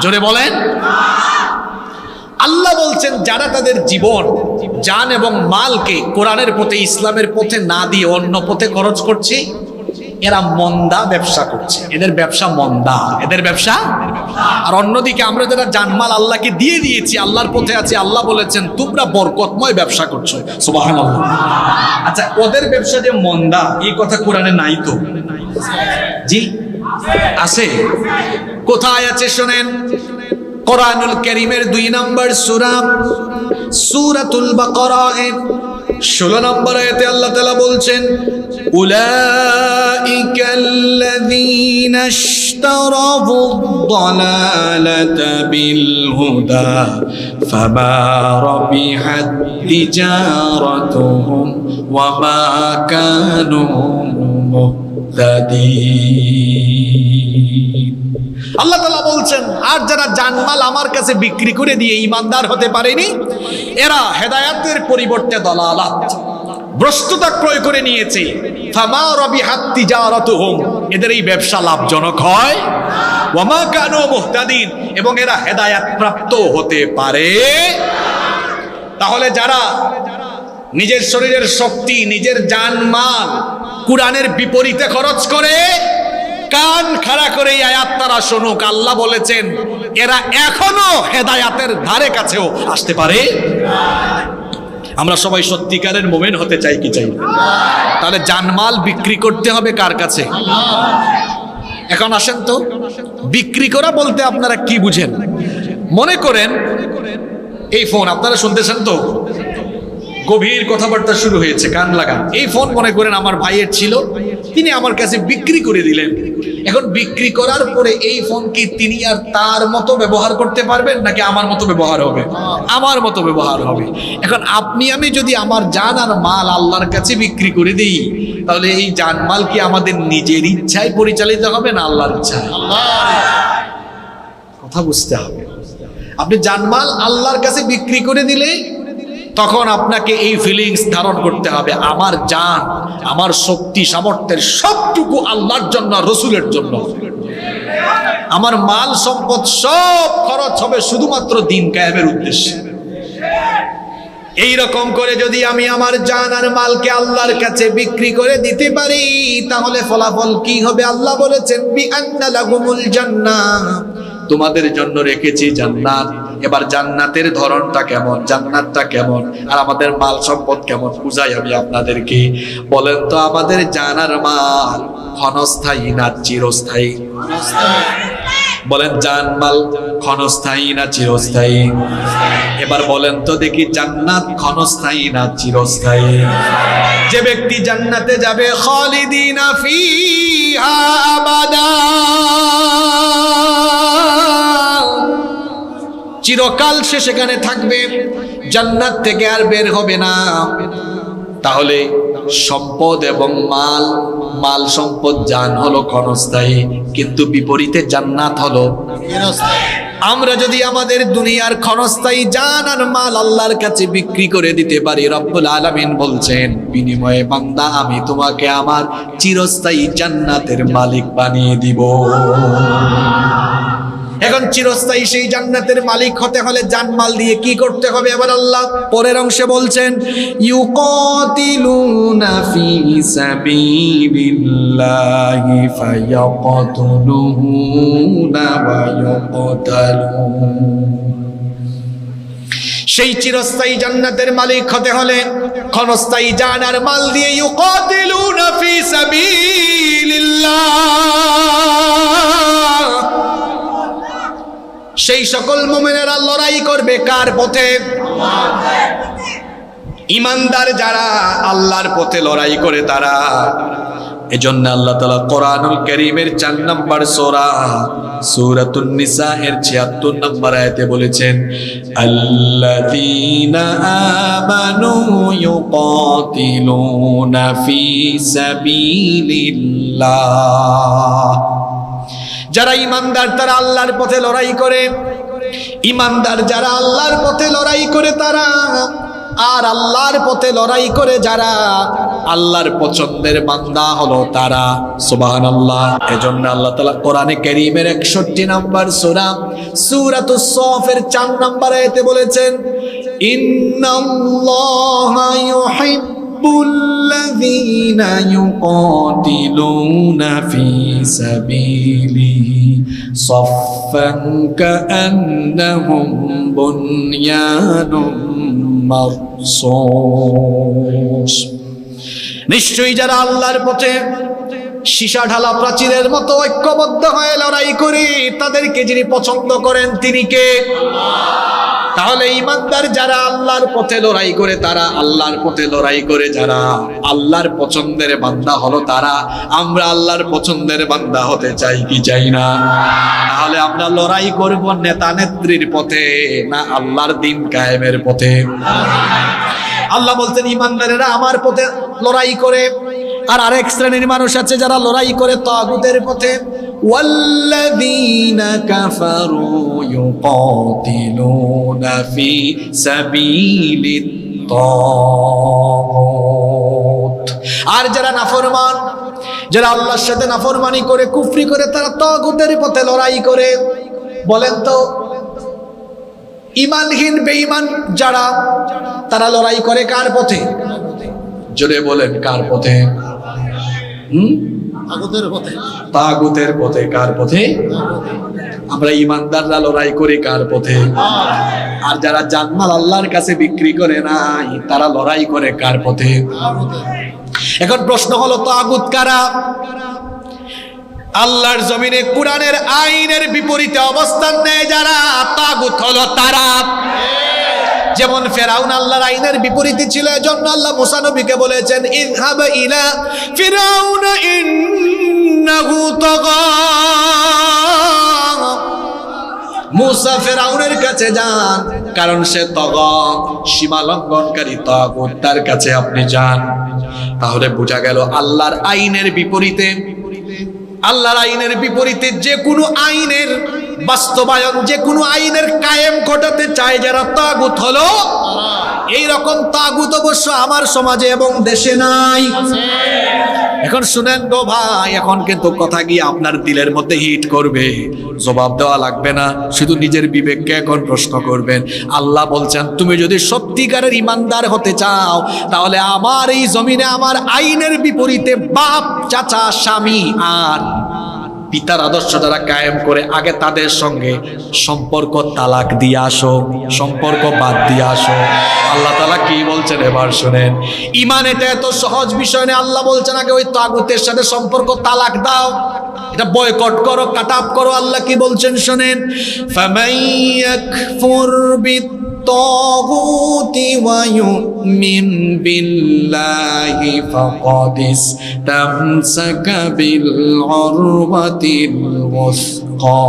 Speaker 1: জোরে বলেন। আল্লাহ বলছেন যারা তাদের জীবন, জান এবং মালকে কোরআনের পথে, ইসলামের পথে না দিয়ে অন্য পথে খরচ করছে, এরা মন্দা ব্যবসা করছে। এদের ব্যবসা মন্দা, এদের ব্যবসা। আর অন্যদিকে আমরা যারা জানমাল আল্লাহকে দিয়ে দিয়েছি, আল্লাহর পথে আছি, আল্লাহ বলেছেন তোমরা বরকতময় ব্যবসা করছো। সুবহানাল্লাহ। আচ্ছা, ওদের ব্যবসা যে মন্দা এই কথা কোরআনে নাই তো? জি আছে। কোথায় আছে শোনেন, কোরআনুল কারীমের 2 নম্বর সূরা, সূরাতুল বাকারা এর 16 নম্বর আয়াতে আল্লাহ তাআলা বলছেন, উলাইকাল্লাযীনা ইশতারাবুদ-দালালাতা বিল-হুদা ফামা রাবিহাত তিজারাতুহুম ওয়া মা কানু মুহতাদিন। আল্লাহ তাআলা বলছেন আর যারা জানমাল আমার কাছে বিক্রি করে দিয়ে ঈমানদার হতে পারেনি, এরা হেদায়েতের পরিবর্তে দালালাত, ভ্রষ্টতা ক্রয় করে নিয়েছে। ফামা রাবিহাত তিজারাতুহুম, এদের এই ব্যবসা লাভজনক হয়। ওয়া মা কানু মুহতাদিন, এবং এরা হেদায়েত প্রাপ্ত হতে পারে। তাহলে যারা নিজের শরীরের শক্তি, নিজের জানমাল কোরআনের বিপরীতে খরচ করে, কান খাড়া করে এই আয়াত তারা শুনুক। আল্লাহ বলেছেন এরা এখনো হেদায়াতের ধারে কাছেও আসতে পারে। আমরা সবাই সত্যিকারের মুমিন হতে চাই কি চাই? তাহলে জানমাল বিক্রি করতে হবে কার কাছে? এখন আসেন তো, বিক্রি করা বলতে আপনারা কি বুঝেন? মনে করেন এই ফোন আপনারা শুনতেছেন তো, গভীর কথাবার্তা শুরু হয়েছে, কান লাগান। এই ফোন মনে করেন আমার ভাইয়ের ছিল, তিনি আমার কাছে বিক্রি করে দিলেন। এখন বিক্রি করার পরে এই ফোন কি তিনি আর তার মতো ব্যবহার করতে পারবেন, নাকি আমার মতো ব্যবহার হবে? আমার মতো ব্যবহার হবে। এখন আপনি আমি যদি আমার জান আর মাল আল্লাহর কাছে বিক্রি করে দিই, তাহলে এই জান মাল কি আমাদের নিজের ইচ্ছায় পরিচালিত হবে না আল্লাহর ইচ্ছায়? কথা বুঝতে হবে। আপনি জানমাল আল্লাহর কাছে বিক্রি করে দিলে তখন আপনাকে এই ফিলিংস ধারণ করতে হবে, আমার জান, আমার শক্তি সামর্থ্যের সবটুকু আল্লাহর জন্য, রসুলের জন্য। আমার মাল সম্পদ সব খরচ হবে শুধুমাত্র দ্বীন কায়েমের উদ্দেশ্যে। এই রকম করে যদি আমি আমার জান আর মালকে আল্লাহর কাছে বিক্রি করে দিতে পারি, তাহলে ফলাফল কি হবে? আল্লাহ বলেছেন বিআন্না লাহুমুল জান্নাহ, তোমাদের জন্য রেখেছি জান্নাত। এবার জান্নাতের ধরনটা কেমন, জান্নাতটা কেমন, আর আমাদের মাল সম্পদ কেমন বুঝাই আমি আপনাদেরকে। বলেন তো, আমাদের জানার মাল ক্ষণস্থায়ী না চিরস্থায়ী? বলেন, জান মাল ক্ষণস্থায়ী না চিরস্থায়ী? এবার বলেন তো দেখি, জান্নাত ক্ষণস্থায়ী না চিরস্থায়ী? যে ব্যক্তি জান্নাতে যাবে, খালিদিনা ফিহা আবাদা, চিরকাল সে সেখানে থাকবে, জান্নাত থেকে আর বের হবে না। তাহলে সম্পদ এবং মাল মাল সম্পদ জান হলো ক্ষণস্থায়ী, কিন্তু বিপরীতে জান্নাত হলো চিরস্থায়ী। আমরা যদি আমাদের দুনিয়ার ক্ষণস্থায়ী জান আর মাল আল্লাহর কাছে বিক্রি করে দিতে পারি, রব্বুল আলামিন বলছেন বিনিময়ে বান্দা আমি তোমাকে আমার চিরস্থায়ী জান্নাতের মালিক বানিয়ে দিব। এখন চিরস্থায়ী সেই জান্নাতের মালিক হতে হলে জানমাল দিয়ে কি করতে হবে? এবার আল্লাহ পরের অংশে বলছেন ইউকাতিলুনা ফি সাবিলিল্লাহি ফায়াকতুলুনা ওয়া ইউকতালুন। সেই চিরস্থায়ী জান্নাতের মালিক হতে হলে ক্ষণস্থায়ী জান আর মাল দিয়ে ইউকাতিলুনা ফি সাবিলিল্লাহ, সেই সকল মুমিনেরা লড়াই করবে কার পথে? ঈমানদার যারা আল্লাহর পথে লড়াই করে তারা। এজন্য আল্লাহ তাআলা কোরআনুল কারীমের 4 নম্বর সূরা সূরাতুন নিসা এর 76 নম্বর আয়াতে বলেছেন আল্লাযীনা আমানু ইউকাতিলুনা ফি সাবিলিল্লাহ। যারা ঈমানদার তারা আল্লাহর পথে লড়াই করে। ঈমানদার যারা আল্লাহর পথে লড়াই করে তারা, আর আল্লাহর পথে লড়াই করে যারা, আল্লাহর পছন্দের বান্দা হলো তারা। সুবহানাল্লাহ। এজন্য আল্লাহ তাআলা কোরআনে কারীমের 61 নম্বর সূরা সূরাতুস সাফের 4 নম্বর আয়াতে বলেছেন ইন্নাল্লাহা ইউহিব্বুল্লাযীনা ইউকাতিলুনা ফি সাবিলিহি সাফফান কাআন্নাহুম বুনয়ানুম মারসুস। নিশ্চয়ই যারা আল্লাহর পথে সীসা ঢালা প্রাচীরের মতো ঐক্যবদ্ধ হয়ে লড়াই করে, তাদেরকে যিনি পছন্দ করেন তিনি কে? তাহলে ঈমানদার যারা আল্লাহর পথে লড়াই করে তারা, আল্লাহর পথে লড়াই করে যারা, আল্লাহর পছন্দের বান্দা হলো তারা। আমরা আল্লাহর পছন্দের বান্দা হতে চাই কি চাই না? তাহলে আমরা লড়াই করব নেতা নেত্রীর পথে না আল্লাহর দ্বীন কায়েমের পথে? আল্লাহ বলতেন ঈমানদারেরা আমার পথে লড়াই করে, আর আরেক শ্রেণীর মানুষ আছে যারা লড়াই করে তাগুতের পথে। ওয়াল্লাযীনা কাফারু ইউকাতিলুনা ফি সাবিলিত তাগুত। আর যারা নাফরমান, যারা আল্লাহর সাথে নাফরমানি করে কুফরি করে, তারা তাগুতের পথে লড়াই করে। বলেন তো ঈমানহীন বেঈমান যারা, তারা লড়াই করে কার পথে? জোরে বলেন কার পথে? তাগুতের পথে। কার পথে? আমরা ঈমানদাররা লড়াই করি কার পথে? আর যারা জানমাল আল্লাহর কাছে বিক্রি করে নাই তারা লড়াই করে কার পথে? এখন প্রশ্ন হলো তাগুত কারা? আল্লাহর জমিনে কুরআনের আইনের বিপরীতে অবস্থান নেয় যারা, তাগুত হলো তারা। যেমন ফেরাউন আল্লাহর আইনের বিপরীতে ছিল, এজন্য আল্লাহ মুসা নবীকে বলেছেন ইযহাব ইলা ফিরাউন ইন্নাহু তাগা। মুসা ফেরাউনের কাছে যান, কারণ সে তাগা, সীমা লঙ্ঘনকারী তাগুত, তার কাছে আপনি যান। তাহলে বোঝা গেল আল্লাহর আইনের বিপরীতে, আল্লাহর আইনের বিপরীতে যে কোনো আইনের বাস্তবায়ন, যে কোনো আইনের কায়েম ঘটাতে চায় যারা, তাগুত হলো এই রকম। তাগুত অবশ্য আমার সমাজে এবং দেশে নাই। এখন শুনেন গো ভাই, এখন কিন্তু কথা গিয়ে আপনার দিলের মধ্যে হিট করবে, জবাব দেওয়া লাগবে না, শুধু নিজের বিবেককে এখন প্রশ্ন করবেন। আল্লাহ বলছেন তুমি যদি সত্যিকারের ঈমানদার হতে চাও, তাহলে আমার এই জমিনে আমার আইনের বিপরীতে বাপ, চাচা, স্বামী আর পিতার আদর্শ যারা কায়েম করে, আগে তাদের সঙ্গে সম্পর্ক তালাক দিয়ে আসো, সম্পর্ক বাদ দিয়ে আসো। আল্লাহ তাআলা কি বলছেন এবার শুনেন। ঈমান এটা এত সহজ বিষয় না। আল্লাহ বলছেন আগে ওই তাগুতের সাথে সম্পর্ক তালাক দাও, এটা বয়কট করো, কাট আপ করো। আল্লাহ কি বলছেন শুনেন, ফামান ইয়াকফুর বিত-তাগুত ওয়া ইউমিন বিল্লাহি ফাকাদ ইসতামসাকা বিল উরওয়াতিল ওয়াসকা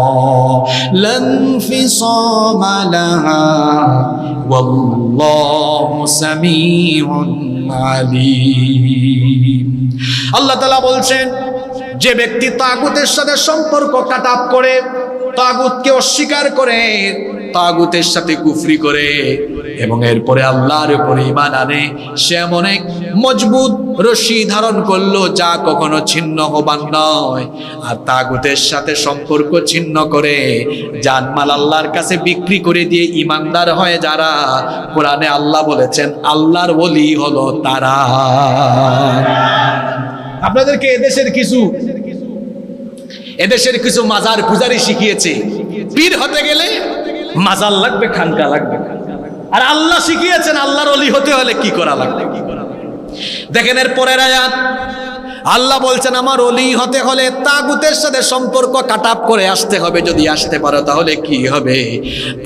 Speaker 1: লা ইনফিসামা লাহা ওয়াল্লাহু সামিউন আলীম। আল্লাহ তাআলা বলছেন, যে ব্যক্তি তাগুতের সাথে সম্পর্ক কাটাপ করে, তাগুতকে অস্বীকার করে, তাগুতের সাথে কুফরি করে এবং এরপরে আল্লাহর উপরে ঈমান আনে, সে এমন এক মজবুত রশি ধারণ করলো যা কখনো ছিন্ন হবার নয়। আর তাগুতের সাথে সম্পর্ক ছিন্ন করে জানমাল আল্লাহর কাছে বিক্রি করে দিয়ে ঈমানদার হয় যারা, কোরআনে আল্লাহ বলেছেন আল্লাহর ওলি হলো তারা। আপনাদেরকে এদেশের কিছু মাজার পূজারি শিখিয়েছে, পীর হতে গেলে মাজার লাগবে, খানকা লাগবে। আর আল্লাহ শিখিয়েছেন আল্লাহর ওলি হতে হলে কি করা লাগবে। দেখেন এর পরের আয়াত, আল্লাহ বলছেন আমার ওলি হতে হলে তাগুতের সাথে সম্পর্ক কাটাপ করে আসতে হবে। যদি আসতে পারো তাহলে কি হবে?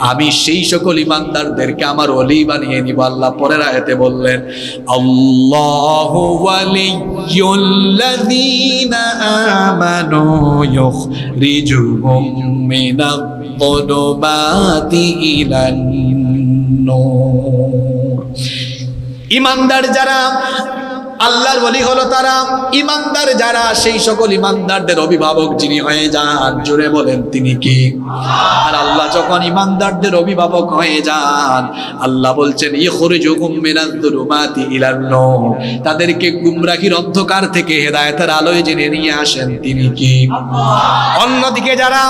Speaker 1: আমি সেই সকল ইমানদারদেরকে আমার ওলি বানিয়ে নিব। আল্লাহ পরের আয়াতে বললেন, আল্লাহু ওয়ালিয়ুল্লাযীনা আমানু ইউখরিজুহুম মিনায-যুলুমাতি ইলান নূর। ইমানদার যারা, আল্লাহর ওলি হলো তারা। ইমানদার যারা, সেই সকল ইমানদারদের অভিভাবক যিনি হয়ে যান, জোরে বলেন তিনি কি? আর আল্লাহ যখন ইমানদারদের অভিভাবক হয়ে যান, আল্লাহ বলছেন ইখরিজুহুম মিনায-যুলুমাতি ইলান নূর, তাদেরকে গুমরাহির অন্ধকার থেকে হেদায়েতের আলোয় জেনে নিয়ে আসেন তিনি কি? অন্যদিকে যারা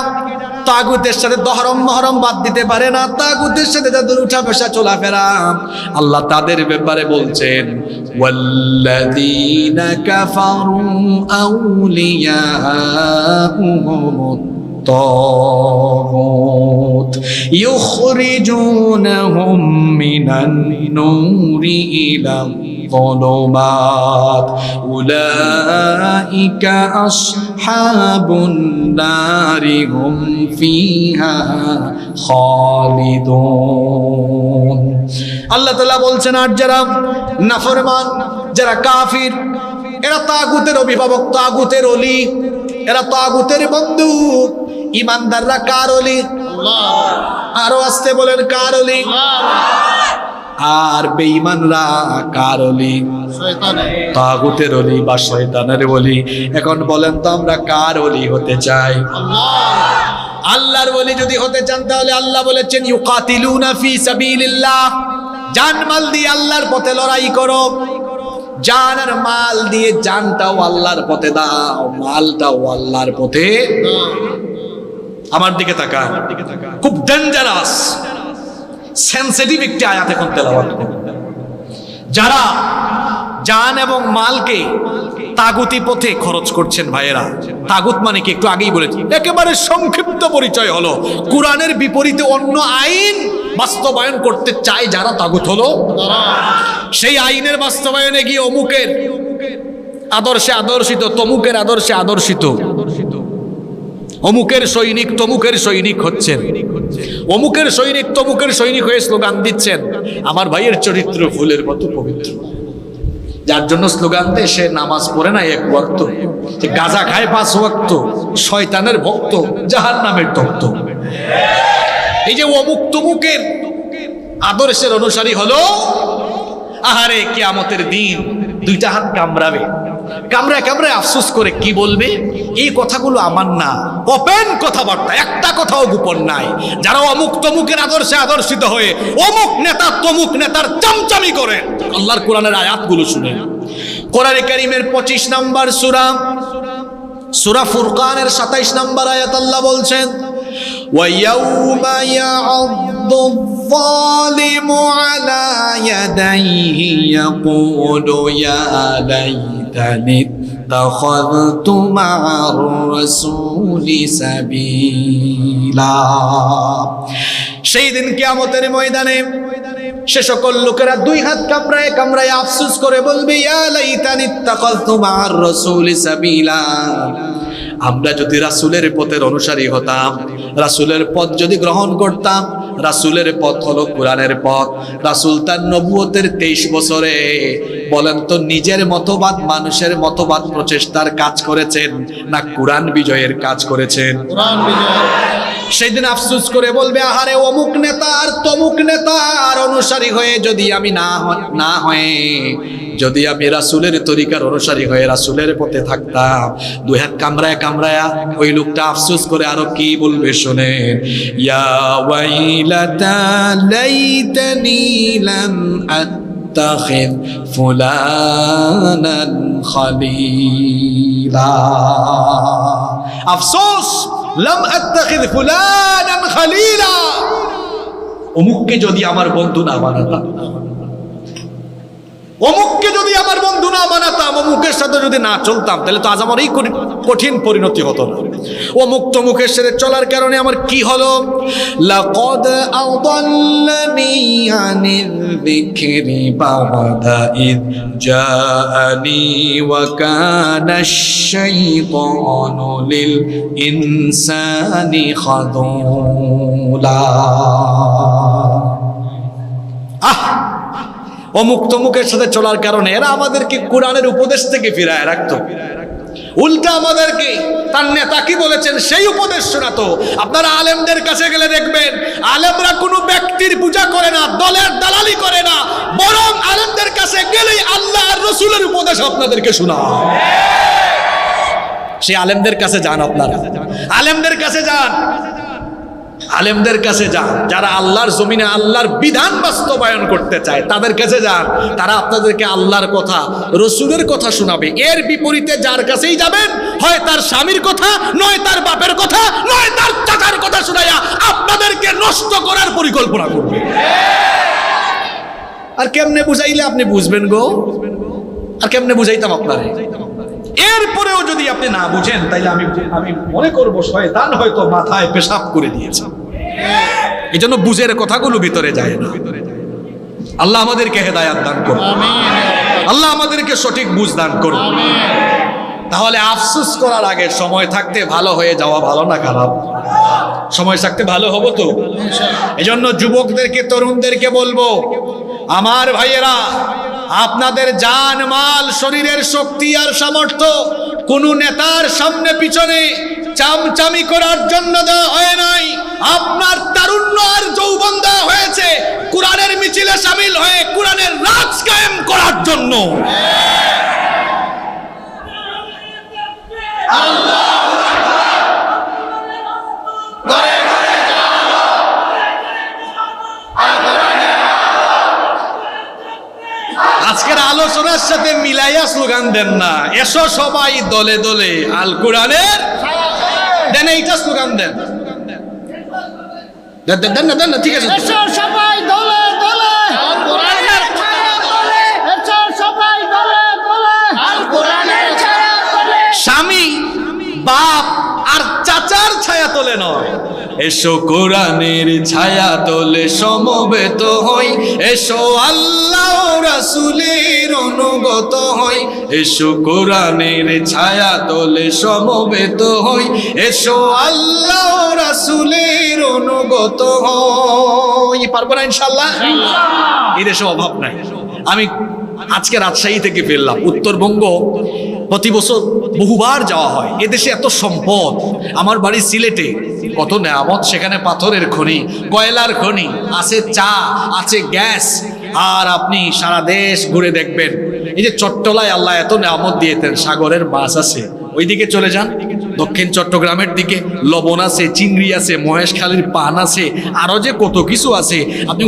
Speaker 1: তাগুতের সাথে দহরম মহরম বাদ দিতে পারে না, তাগুতের সাথে যাদের উঠা বসা চলাফেরা, আল্লাহ তাদের ব্যাপারে বলছেন ওয়াল্লাযীনা কাফারু আউলিয়াউহুমুত তাগুত ইউখরিজুনাহুম মিনান নূরি ইলা যুলুমাত উলাইকা আসহাবুন নারি হুম ফিহা খালিদুন। আল্লাহ তাআলা বলছেন আর যারা নাফরমান, যারা কাফির, এরা তাগুতের অভিভাবক, তাগুতের ওলি, এরা তাগুতের বন্ধু। ইমানদাররা কার ওলি? আল্লাহ। আরো আসতে বলেন কার ওলি? আর বেঈমানরা কার ওলি? শয়তানের। তাগুতের ওলি বা শয়তানের ওলি। এখন বলেন তো আমরা কার ওলি হতে চাই? আল্লাহ। আল্লাহর ওলি যদি হতে চান তাহলে আল্লাহ বলেছেন ইউকাতিলুনা ফি সাবিলিল্লাহ, জান মাল দিয়ে আল্লাহর পথে লড়াই করো। জান আর মাল দিয়ে, জানটাও আল্লাহর পথে দাও, মালটাও আল্লাহর পথে। আমার দিকে তাকান, খুব ডেঞ্জারাস সেনসিটিভ একটি আয়াত এখন তেলাওয়াত করুন। যারা জান এবং মালকে তাগুতি পথে খরচ করছেন ভাইয়েরা, তাগুত মানে কি একটু আগেই বলেছি, একেবারে সংক্ষিপ্ত পরিচয় হলো কোরআনের বিপরীতে অন্য আইন বাস্তবায়ন করতে চায় যারা, তাগুত হলো সেই আইনের বাস্তবায়নে গিয়ে অমুকের আদর্শে আদর্শিত, তমুকের আদর্শে আদর্শিত, অমুকের সৈনিক তমুকের সৈনিক হচ্ছেন, অমুকের সৈনিক তমুকের সৈনিক হয়ে স্লোগান দিচ্ছেন আমার ভাইয়ের চরিত্র ফুলের মতো পবিত্র, যার জন্য স্লোগান দেয় সে নামাজ পড়ে না এক ওয়াক্ত, সে গাঁজা খায় 5 ওয়াক্ত, শয়তানের ভক্ত, জাহান্নামের তক্ত। এই যে অমুক তমুকের আদর্শের অনুসারী হলো, আহারে কিয়ামতের দিন 2টা হাত কামড়াবে, কামড়ায় কামড়ায় আফসোস করে কি বলবে, এই কথাগুলো আমার না, ওপেন কথাবার্তা, একটা কথাও গোপন নাই। যারা অমুক তমুকের আদর্শে আদর্শিত হয়ে অমুক নেতা তমুক নেতার চামচামি করে, আল্লাহর কোরআনের আয়াতগুলো শুনে। কোরআনে কারীমের 25 নম্বর সূরা ফুরকানের 27 নম্বর আয়াত আল্লাহ বলছেন وَيَوْمَ يَعَضُّ الظَّالِمُ عَلَى يَدَيْهِ يَقُولُ يَا لَيْتَنِي اتَّخَذْتُ مَعَ الرَّسُولِ سَبِيلًا। সেই দিন কিয়ামতের ময়দানে সে সকল লোকেরা 2 হাত কামড়ায় কামড়ায় আফসোস করে বলবে ইয়া লাইতানি ইত্তাখাযতু মা'আর রাসূলি সাবিলা, আমরা যদি রাসূলের পথের অনুসারী হতাম, রাসূলের পথ যদি গ্রহণ করতাম। রাসূলের পথ হলো কোরআনের পথ। রাসূল তার নবুয়তের 23 বছরে বলেন তো নিজের মতবাদ, মানুষের মতবাদ প্রচেষ্টার কাজ করেছেন না কোরআন বিজয়ের কাজ করেছেন? কোরআন বিজয়। সেদিন আফসোস করে বলবে আহারে অমুক নেতা আর তমুক নেতার অনুসারী হয়ে যদি আমি না হয়ে যদি আমি রাসূলের তরিকার অনুসারী হয়ে রাসূলের পথে থাকতাম। দুই হাত কামড়ায় কামড়ায় ওই লোকটা আফসোস করে আরো কি বলবে শুনেন, ইয়া ওয়াইলাতা লাইতানি লাম আত্তাখিদ ফুলানান খালিলা। আফসোস, লাম আত্তাখিদ ফুলানান খালিলা, অমুককে যদি আমার বন্ধু না বানাতাম, অমুককে যদি আমার বন্ধু না বানাতাম, অমুকের সাথে যদি না চলতাম, তাহলে তো আজ আমার এই কঠিন পরিণতি হতো না। অমুক তমুকের সাথে চলার কারণে আমার কি হলো, লাকাদ আদাল্লানি আনিল যিকরি বা'দা ইয জাআনি ওয়া কানা আশ-শাইতানু লিল ইনসানি খাযুলা। অমুক তমুকের সাথে চলার কারণে এরা আমাদেরকে কোরআনের উপদেশ থেকে ফিরায় রাখতো, উল্টা আমাদেরকে তার নেতা কি বলেছেন সেই উপদেশ শোনাতো। আপনারা আলেমদের কাছে গেলে দেখবেন আলেমরা কোনো ব্যক্তির পূজা করে না, দলের দালালি করে না, বরং আলেমদের কাছে গেলেই আল্লাহ আর রাসূলের উপদেশ আপনাদেরকে শোনায়। সেই আলেমদের কাছে যান, আপনারা আলেমদের কাছে যান, আলেমদের কাছে যান যারা আল্লাহর জমিনে আল্লাহর বিধান বাস্তবায়ন করতে চায়, তাদের কাছে যান। তারা আপনাদেরকে আল্লাহর কথা, রাসূলের কথা শোনাবে। এর বিপরীতে যার কাছেই যাবেন, হয় তার স্বামীর কথা, নয় তার বাপের কথা, নয় তার চাচার কথা শোনায়া আপনাদেরকে নষ্ট করার পরিকল্পনা করবে। আর কেমনে বুঝাইলে আপনি বুঝবেন গো? আর কেমনে বুঝাইতাম আপনারে? এরপরেও যদি আপনি না বুঝেন, তাইলে আমি মনে করবো শয়তান হয়তো মাথায় পেশাব করে দিয়েছে। এই জন্য বুঝের কথাগুলো ভিতরে যায় না। আল্লাহ আমাদেরকে হেদায়াত দান করুন, আল্লাহ আমাদেরকে সঠিক বুঝ দান করুন। তাহলে আফসোস করার আগে সময় থাকতে ভালো হয়ে যাওয়া ভালো না খারাপ? সময় থাকতে ভালো হবো তো। এই জন্য যুবকদেরকে, তরুণদেরকে বলবো, আমার ভাইয়েরা, আপনাদের জান মাল, শরীরের শক্তি আর সামর্থ্য কোন নেতার সামনে পিছনে চামচামি করার জন্য দেওয়া হয় নাই। আপনার তারুণ্য আর যৌবন দেওয়া হয়েছে কোরআনের মিছিলে শামিল হয়ে কোরআনের রাজ কায়েম করার জন্য। আজকের আলোচনার সাথে মিলাইয়া স্লোগান দেন না, এসো সবাই দলে দলে আল কোরআনের দেন, এইটা স্লোগান দেন। দেন না, ঠিক আছে।
Speaker 2: এসো সবাই দলে দলে আল কোরআনের ছায়া তলে, এসো সবাই দলে দলে আল কোরআনের ছায়া তলে। স্বামী,
Speaker 1: বাপ আর চাচার ছায়া তোলে নয়, এসো কোরআনের ছায়া তোলে সমবেত হই, এসো আল্লাহ রাসূলের অনুগত হই, এসো কোরআনের ছায়া তোলে সমবেত হই, এসো আল্লাহ রাসূলের অনুগত হই। পারবো না ইনশাআল্লাহ? এই দেশে অভাব নাই। আমি আজকে রাজশাহী থেকে ফিরলাম। উত্তরবঙ্গ প্রতি বছর বহুবার যাওয়া হয়। এদেশে এত সম্পদ। আমার বাড়ি সিলেটে, কত নেয়ামত সেখানে, পাথরের খনি, কয়লার খনি আছে, চা আছে, গ্যাস। আর আপনি সারা দেশ ঘুরে দেখবেন, এই যে চট্টলায় আল্লাহ এত নেয়ামত দিয়েছেন, সাগরের মাছ আছে। ওইদিকে চলে যান, দক্ষিণ চট্টগ্রামের দিকে লবণ আছে, চিংড়ি আছে, মহেশখালীর পান আছে, আরো যে কত কিছু আছে। আপনি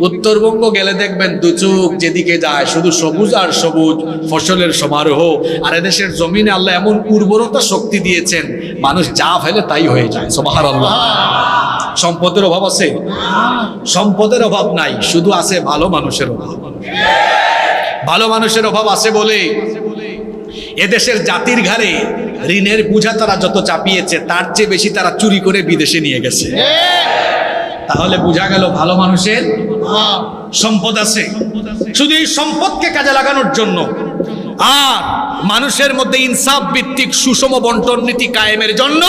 Speaker 1: উত্তরবঙ্গ গেলে দেখবেন দু চোখ যেদিকে যায় শুধু সবুজ আর সবুজ, ফসলের সমারোহ। আর এদেশের জমিনে আল্লাহ এমন উর্বরতা শক্তি দিয়েছেন, মানুষ যা ফেলে তাই হয়ে যায়। সুবহানাল্লাহ। সম্পদের অভাব আছে? সম্পদের অভাব নাই, শুধু আছে ভালো মানুষের অভাব। ভালো মানুষের অভাব আছে বলে এদেশের জাতির ঘাড়ে ঋণের বোঝা তারা যত চাপিয়েছে, তার চেয়ে বেশি তারা চুরি করে বিদেশে নিয়ে গেছে। তাহলে বোঝা গেল ভালো মানুষের সম্পদ আছে। শুধু এই সম্পদকে কাজে লাগানোর জন্য আর মানুষের মধ্যে ইনসাফ ভিত্তিক সুষম বন্টন নীতি কায়েমের জন্য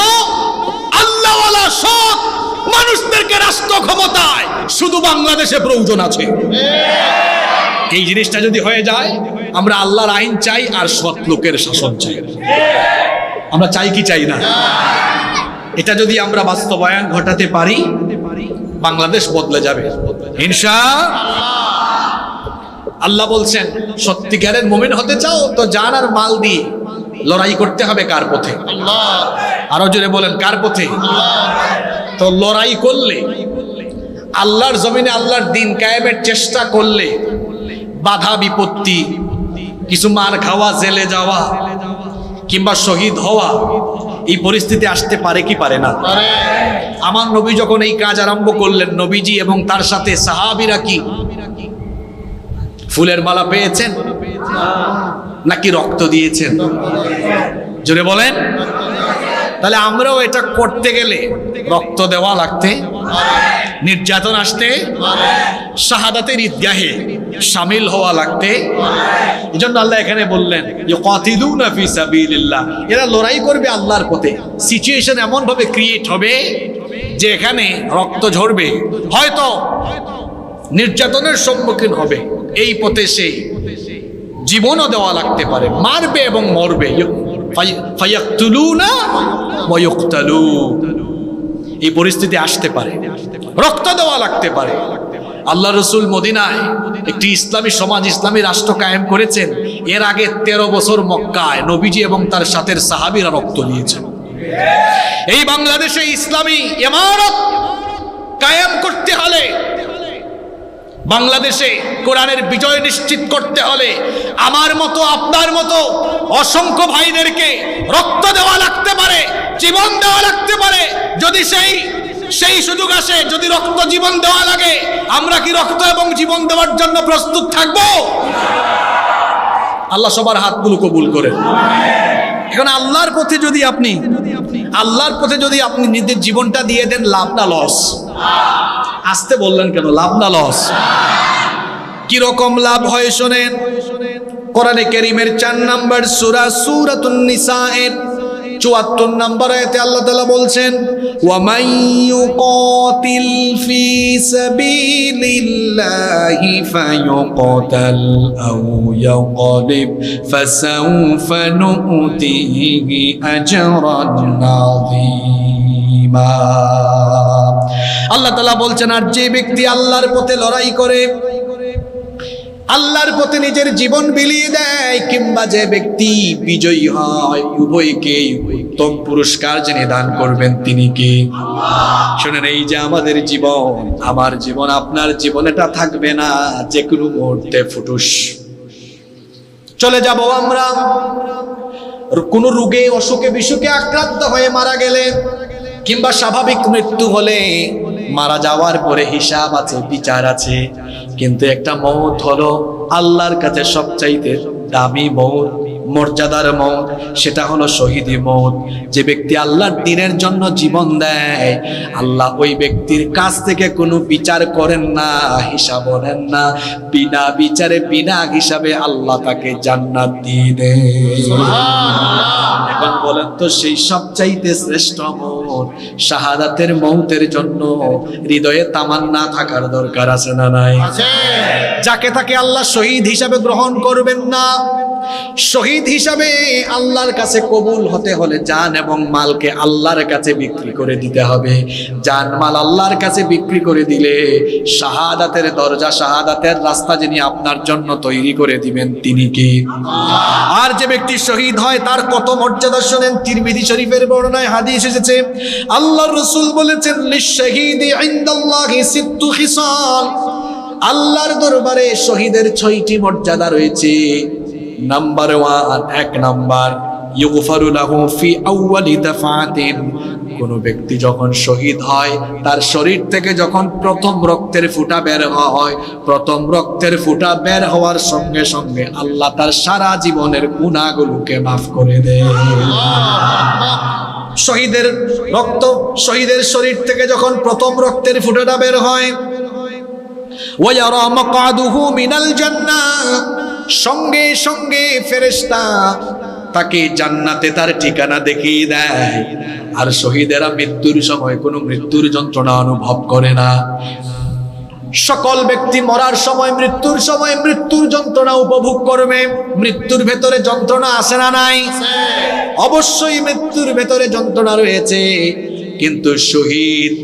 Speaker 1: আল্লাহওয়ালা সৎ মানুষদেরকে রাষ্ট্র ক্ষমতায় শুধু বাংলাদেশে প্রয়োজন আছে। এই জিনিসটা যদি হয়ে যায়, আমরা আল্লাহর আইন চাই আর সৎ লোকের শাসন চাই। আমরা চাই কি চাই না? এটা যদি আমরা বাস্তবায়ন ঘটাতে পারি, বাংলাদেশ বদলে যাবে ইনশাআল্লাহ। আল্লাহ বলছেন সত্যিকারের মুমিন হতে চাও তো জান আর মাল দিয়ে লড়াই করতে হবে কার পথে? আরো জোরে বলেন, কার পথে? তো লড়াই করলে, আল্লাহর জমিনে আল্লাহর দিন কায়েমের চেষ্টা করলে বাধা বিপত্তি, কিছু মার খাওয়া, জেলে যাওয়া কিংবা শহীদ হওয়া, এই পরিস্থিতি আসতে পারে কি পারে না? আমার নবী যখন এই কাজ আরম্ভ করলেন, নবীজি এবং তার সাথে সাহাবীরা কি ফুলের মালা পেয়েছেন নাকি রক্ত দিয়েছেন? জোরে বলেন। তাহলে আমরাও এটা করতে গেলে রক্ত দেওয়া লাগতে, নির্যাতন আসতে, শাহাদাতের ঈদগাহে শামিল হওয়া লাগতে। এজন্য আল্লাহ এখানে বললেন ইউকাতিলুনা ফি সাবিলিল্লাহ, এরা লড়াই করবে আল্লাহর পথে। সিচুয়েশন এমন ভাবে ক্রিয়েট হবে যে এখানে রক্ত ঝরবে, হয়তো নির্যাতনের সম্মুখীন হবে, এই পথে সে জীবনও দেওয়া লাগতে পারে, মারবে এবং মরবে। ফায়াকতুলুনা ওয়া ইউকতালুন, এই পরিস্থিতি আসতে পারে, রক্ত দেওয়া লাগতে পারে। আল্লাহ রসুল মদিনায় একটি ইসলামী সমাজ, ইসলামী রাষ্ট্র কায়েম করেছেন। এর আগে 13 বছর মক্কায় নবীজি এবং তার সাথে সাহাবীরা রক্ত দিয়েছেন। এই বাংলাদেশে ইসলামী ইমারত কায়েম করতে হলে, বাংলাদেশে কোরআনের বিজয় নিশ্চিত করতে হলে আমার মতো আপনার মতো অসংখ্য ভাইদেরকে রক্ত দেওয়া লাগতে পারে, জীবন দেওয়া লাগতে পারে। যদি সেই সুযোগ আসে, যদি রক্ত জীবন দেওয়া লাগে, আমরা কি রক্ত এবং জীবন দেওয়ার জন্য প্রস্তুত থাকব? আল্লাহ সবার হাতগুলো কবুল করেন। এখন আল্লাহর পথে যদি আপনি নিজের জীবনটা দিয়ে দেন, লাভ না লস? আসতে বললেন কেন? লাভ না লস? কি রকম লাভ হয় শোনেন। কোরআনে কারীমের 4 নম্বর সূরা সূরাতুন নিসা এর 74 নম্বর আয়াতে আল্লাহ তাআলা বলছেন ওয়া মান ইউকাতিল ফি সাবিলিল্লাহি ফায়ুকাতাল আও ইয়াগলিব ফাসাউফা নুতিহি আজরান আযীমা। আল্লাহ তাআলা বলছেন, আর যে ব্যক্তি আল্লাহর পথে লড়াই করে, আল্লাহর পথে নিজের জীবন বিলিয়ে দেয়, কিংবা যে ব্যক্তি বিজয়ী হয়, উভয়কে উত্তম পুরস্কার যিনি দান করবেন তিনি কে? শুনেন, এই যে আমাদের জীবন, আমার জীবন, আপনার জীবন, এটা থাকবে না, যে কোনো মুহূর্তে ফুটুস চলে যাব আমরা। কোন রোগে, অসুখে, বিসুখে আক্রান্ত হয়ে মারা গেলে, কিংবা স্বাভাবিক মৃত্যু হলে, মারা যাওয়ার পরে হিসাব আছে, বিচার আছে। কিন্তু একটা মওত হলো আল্লাহর কাছে সবচাইতে দামি মওত, মর্যাদার মওত, সেটা হলো শহীদি মওত। যে ব্যক্তি আল্লাহর দ্বীনের জন্য জীবন দেয়, আল্লাহ ওই ব্যক্তির কাছ থেকে কোনো বিচার করেন না, হিসাব নেন না। বিনা বিচারে, বিনা হিসাবে আল্লাহ তাকে জান্নাত দিয়ে দেয়। এখন বলেন তো, সেই সবচাইতে শ্রেষ্ঠ মওত, শাহাদাতের মওতের জন্য হৃদয়ে তামান্না থাকার দরকার আছে না নাই? যাকে তাকে আল্লাহ শহীদ হিসাবে গ্রহণ করবেন না। শহীদ হিসাবে আল্লাহর কাছে কবুল হতে হলে জান এবং মালকে আল্লাহর কাছে বিক্রি করে দিতে হবে। জান মাল আল্লাহর কাছে বিক্রি করে দিলে শাহাদাতের দরজা, শাহাদাতের রাস্তা যিনি আপনার জন্য তৈরি করে দিবেন তিনি কি? আর যে ব্যক্তি শহীদ হয় তার কত মর্যাদা শোনেন। তিরমিজি শরীফের বর্ণনায় হাদিস এসেছে, আল্লাহর রাসূল বলেছেন, লিশ-শাহীদি ইনদাল্লাহি সিত্তু খিসাল, আল্লাহর দরবারে শহীদের 6টি মর্যাদা রয়েছে। নাম্বার 1, 1 নাম্বার, ইউগফারু লাহু ফি আউয়ালি দাফাতিন, কোন ব্যক্তি যখন শহীদ হয়, তার শরীর থেকে যখন প্রথম রক্তের ফোঁটা বের হয়, প্রথম রক্তের ফোঁটা বের হওয়ার সঙ্গে সঙ্গে আল্লাহ তার সারা জীবনের গুনাহগুলোকে মাফ করে দেয়। শহীদের রক্ত, শহীদের শরীর থেকে যখন প্রথম রক্তের ফোঁটাটা বের হয়, ওয়া ইয়ারা মাকআদুহু মিনাল জান্নাহ, সঙ্গে সঙ্গে ফেরেশতা তাকে জান্নাতে তার ঠিকানা দেখিয়ে দেয়। আর শহীদেরা মৃত্যুর সময় কোনো মৃত্যুর যন্ত্রণা অনুভব করে না। সকল ব্যক্তি মরার সময়, মৃত্যুর সময় মৃত্যুর যন্ত্রণা উপভোগ করবে। মৃত্যুর ভেতরে যন্ত্রণা আছে না নাই? অবশ্যই মৃত্যুর ভেতরে যন্ত্রণা রয়েছে, কিন্তু শহীদ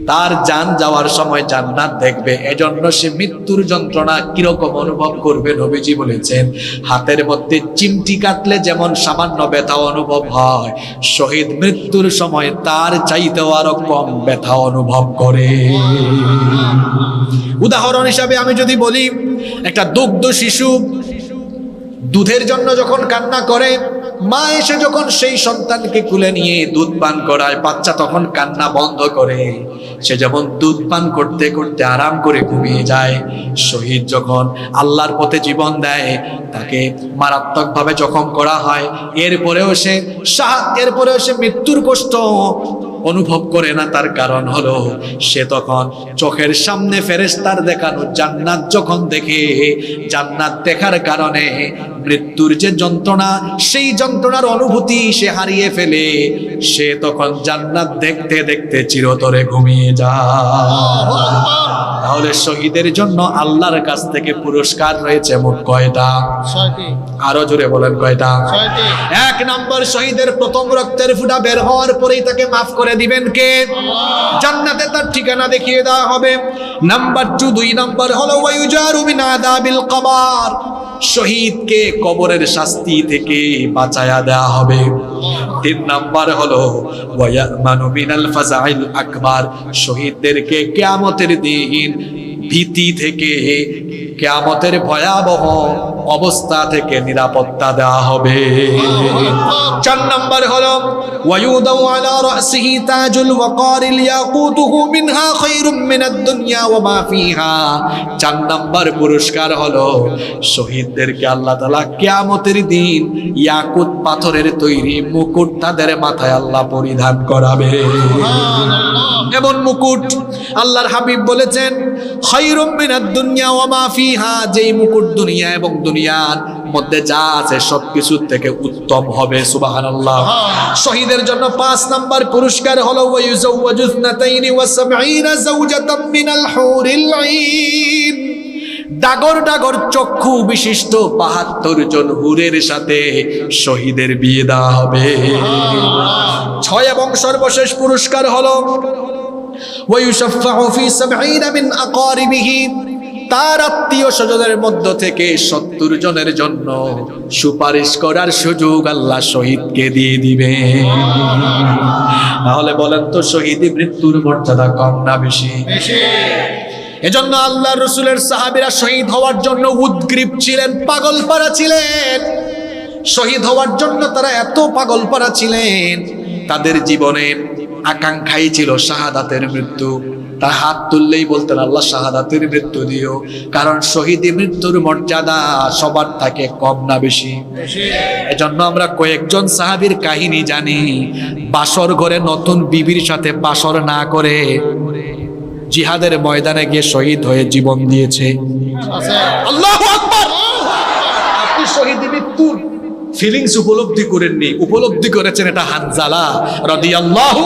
Speaker 1: তার জান যাওয়ার সময় জান্নাত দেখবে। এজন্য সে মৃত্যুর যন্ত্রণা কিরকম অনুভব করবে নবীজি বলেছেন, হাতের মধ্যে চিমটি কাটলে যেমন সামান্য ব্যথা অনুভব হয়, শহীদ মৃত্যুর সময় তার চাইতেও আরো কম ব্যথা অনুভব করে। উদাহরণ হিসাবে আমি যদি বলি, একটা দুগ্ধ শিশু দুধের জন্য যখন কান্না করে, মা এসে যখন সেই সন্তানকে কুলে নিয়ে দুধ পান করায়, বাচ্চা তখন কান্না বন্ধ করে, সে যেমন দুধ পান করতে করতে আরাম করে ঘুমিয়ে যায়। শহীদ যখন আল্লাহর পথে জীবন দেয়, তাকে মারাত্মকভাবে জখম করা হয়, এরপরেও সে মৃত্যুর কষ্ট অনুভব করে না। তার কারণ হলো সে তখন চোখের সামনে ফেরেশতার দেখানো জান্নাত যখন দেখে, জান্নাত দেখার কারণে মৃত্যুর যে যন্ত্রণা, সেই যন্ত্রণার অনুভূতি সে হারিয়ে ফেলে। সে তখন জান্নাত দেখতে দেখতে চিরতরে ঘুমিয়ে যায়। তাহলে শহীদের জন্য আল্লাহর কাছ থেকে পুরস্কার রয়েছে মোট কয়টা?
Speaker 2: 6টি।
Speaker 1: আরো জোরে বলেন কয়টা?
Speaker 2: 6টি।
Speaker 1: 1 নম্বর, শহীদের প্রথম রক্তের ফোঁটা বের হওয়ার পরেই তাকে মাফ করে দিবেন কে? জান্নাতে তার ঠিকানা দেখিয়ে দেওয়া হবে। নাম্বার 2, 2 নম্বর হলো ওয়ায়ুজারু মিন আযাবিল কবর, শহীদকে কবরের শাস্তি থেকে বাঁচায়া দেওয়া হবে। 3 নম্বর হলো ওয়ায়ামানু মিনাল ফাযাইল আকবার, শহীদদেরকে কিয়ামতের দিন ভীতি থেকে, কিয়ামতের ভয়াবহ অবস্থা থেকে নিরাপত্তা দেওয়া হবে। 4 নম্বর হলো ওয়ায়ুদাউ আলা রাসিহি তাজুল ওয়াকারিল ইয়াকুতুহু মিনহা খায়রুম মিনাদ দুনিয়া ওয়া মা ফিহা। 4 নম্বর পুরস্কার হলো শহীদদেরকে আল্লাহ তাআলা কিয়ামতের দিন ইয়াকুত পাথরের তৈরি মুকুট তাদের মাথায় আল্লাহ পরিধান করাবে। এমন মুকুট আল্লাহর হাবিব বলেছেন, খায়রুম মিনাদ দুনিয়া ওয়া মা ফিহা, যেই মুকুট দুনিয়া এবং দুনিয়ার মধ্যে যা আছে সবকিছু থেকে উত্তম হবে। সুবহানাল্লাহ। শহীদের জন্য 5 নম্বর পুরস্কার হলো ওয়ায়ুযাওয়াজু 72 যাওজাতাম মিনাল হুরিল আইন, ডাগর ডাগর চক্ষু বিশিষ্ট 72 জন হুরের সাথে শহীদের বিয়ে দেওয়া হবে। 6 এবং সর্বশেষ পুরস্কার হলো ওয়ায়ুশাফাউ ফি 70 মিন আকারিবিহি, তার আত্মীয় স্বজনের মধ্য থেকে 70 জনের জন্য সুপারিশ করার সুযোগ আল্লাহ শহীদকে দিয়ে দিবে। তাহলে বলেন তো, শহীদি মৃত্যুর মর্যাদা কম না বেশি? এজন্য আল্লাহ রসুলের সাহাবীরা শহীদ হওয়ার জন্য উদ্গ্রীব ছিলেন, পাগলপাড়া ছিলেন। শহীদ হওয়ার জন্য তারা এত পাগলপাড়া ছিলেন, তাদের জীবনের আকাঙ্ক্ষাই ছিল শাহাদাতের মৃত্যু। তার হাত তুললেই বলতেন, আল্লাহ শাহাদাতের মৃত্যু দিও। কারণ শহীদি মৃত্যুর মর্যাদা সবার থাকে কম না বেশি? এজন্য আমরা কয়েকজন সাহাবীর কাহিনী জানি, বাসর ঘরে নতুন বিবির সাথে বাসর না করে জিহাদের ময়দানে গিয়ে শহীদ হয়ে জীবন দিয়েছে। আল্লাহু আকবার। আপনি শহীদি মৃত্যুর ফিলিংস উপলব্ধি করেননি, উপলব্ধি করেছেন এটা হানজালা রাদিয়াল্লাহু,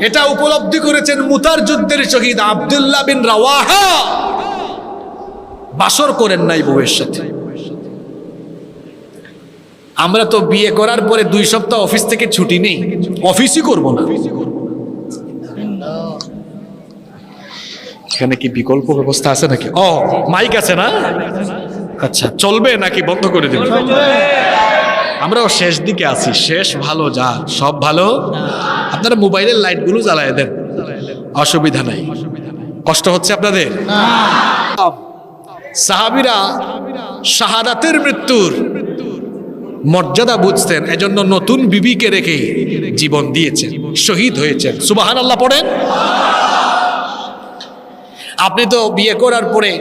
Speaker 1: এটা উপলব্ধি করেছেন মুতার যুদ্ধের শহীদ আব্দুল্লাহ বিন রাওয়াহা। বাসর করেন নাই বউয়ের সাথে। আমরা তো বিয়ে করার পরে 2 সপ্তাহ অফিস থেকে ছুটি নেই, অফিসই করব না। এখানে কি বিকল্প ব্যবস্থা আছে নাকি? ও, মাইক আছে না? আচ্ছা, চলবে নাকি বন্ধ করে দেবেন? আমরাও শেষ দিকে আছি, শেষ ভালো, যা সব ভালো। আপনারা মোবাইলের লাইটগুলো জ্বালায় দেন, অসুবিধা নাই। কষ্ট হচ্ছে আপনাদের? সাহাবীরা শাহাদাতের মৃত্যুর মর্যাদা বুঝতেন, এজন্য নতুন বিবিকে রেখে জীবন দিয়েছেন, শহীদ হয়েছেন। সুবহানাল্লাহ পড়েন। আপনি তো বিয়ে করার পরে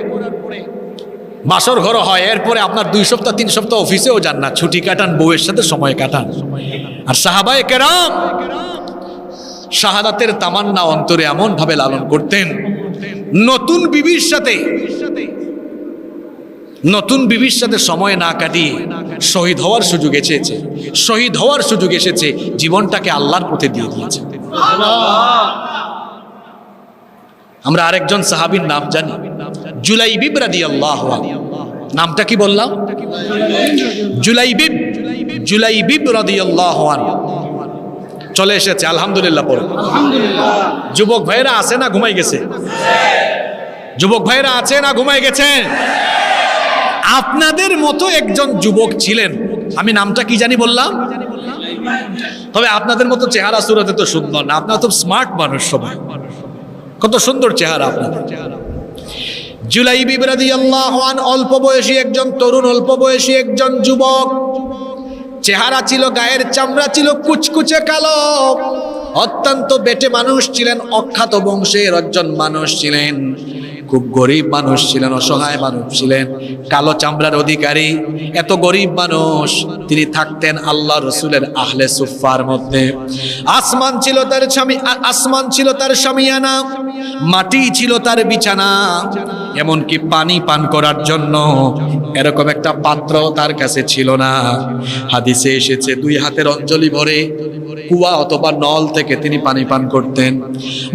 Speaker 1: বাসর ঘর হয়, এরপরে আপনার 2 সপ্তাহ 3 সপ্তাহ অফিসেও যান না, ছুটি কাটান, বউয়ের সাথে সময় কাটান। আর সাহাবায়ে কেরাম শাহাদাতের তামান্না অন্তরে এমন ভাবে লালন করতেন, নতুন বিবির সাথে সময় না কাটিয়ে শহীদ হওয়ার সুযোগ এসেছে, শহীদ হওয়ার সুযোগ এসেছে, জীবনটাকে আল্লাহর পথে দিয়ে দিয়েছে। আমরা আরেকজন সাহাবীর নাম জানি, জুলাইবিব রাদিয়াল্লাহু আনহু। নামটা কি বললাম? জুলাইবিব রাদিয়াল্লাহু আনহু। চলে এসেছে, আলহামদুলিল্লাহ পড়ো।
Speaker 2: আলহামদুলিল্লাহ।
Speaker 1: যুবক ভাইয়েরা আছে না ঘুমাই গেছে? যুবক ভাইয়েরা আছে না ঘুমাই গেছেন? আপনাদের মতো একজন যুবক ছিলেন, আমি নামটা কি জানি বললাম, তবে আপনাদের মতো চেহারা সুরতে তো সুন্দর না, আপনারা তো স্মার্ট মানুষ সবাই, কত সুন্দর চেহারা আপনাদের। জুলাইবিব রাদিয়াল্লাহু আনহু অল্প বয়সী একজন তরুণ, অল্প বয়সী একজন যুবক, চেহারা ছিল, গায়ের চামড়া ছিল কুচকুচে কালো, অত্যন্ত বেটে মানুষ ছিলেন, অখ্যাত বংশের একজন মানুষ ছিলেন, খুব গরিব মানুষ ছিলেন, অসহায় মানুষ ছিলেন, কালো চামড়ার অধিকারী। এত গরিব মানুষ, তিনি থাকতেন আল্লাহ রসুলের আহলে সুফার মধ্যে। আসমান ছিল তার আসমান ছিল তার শামিয়ানা, মাটি ছিল তার বিছানা, এমনকি পানি পান করার জন্য এরকম একটা পাত্র তার কাছে ছিল না। হাদিসে এসেছে 2 হাতের অঞ্জলি ভরে কুয়া অথবা নল থেকে তিনি পানি পান করতেন।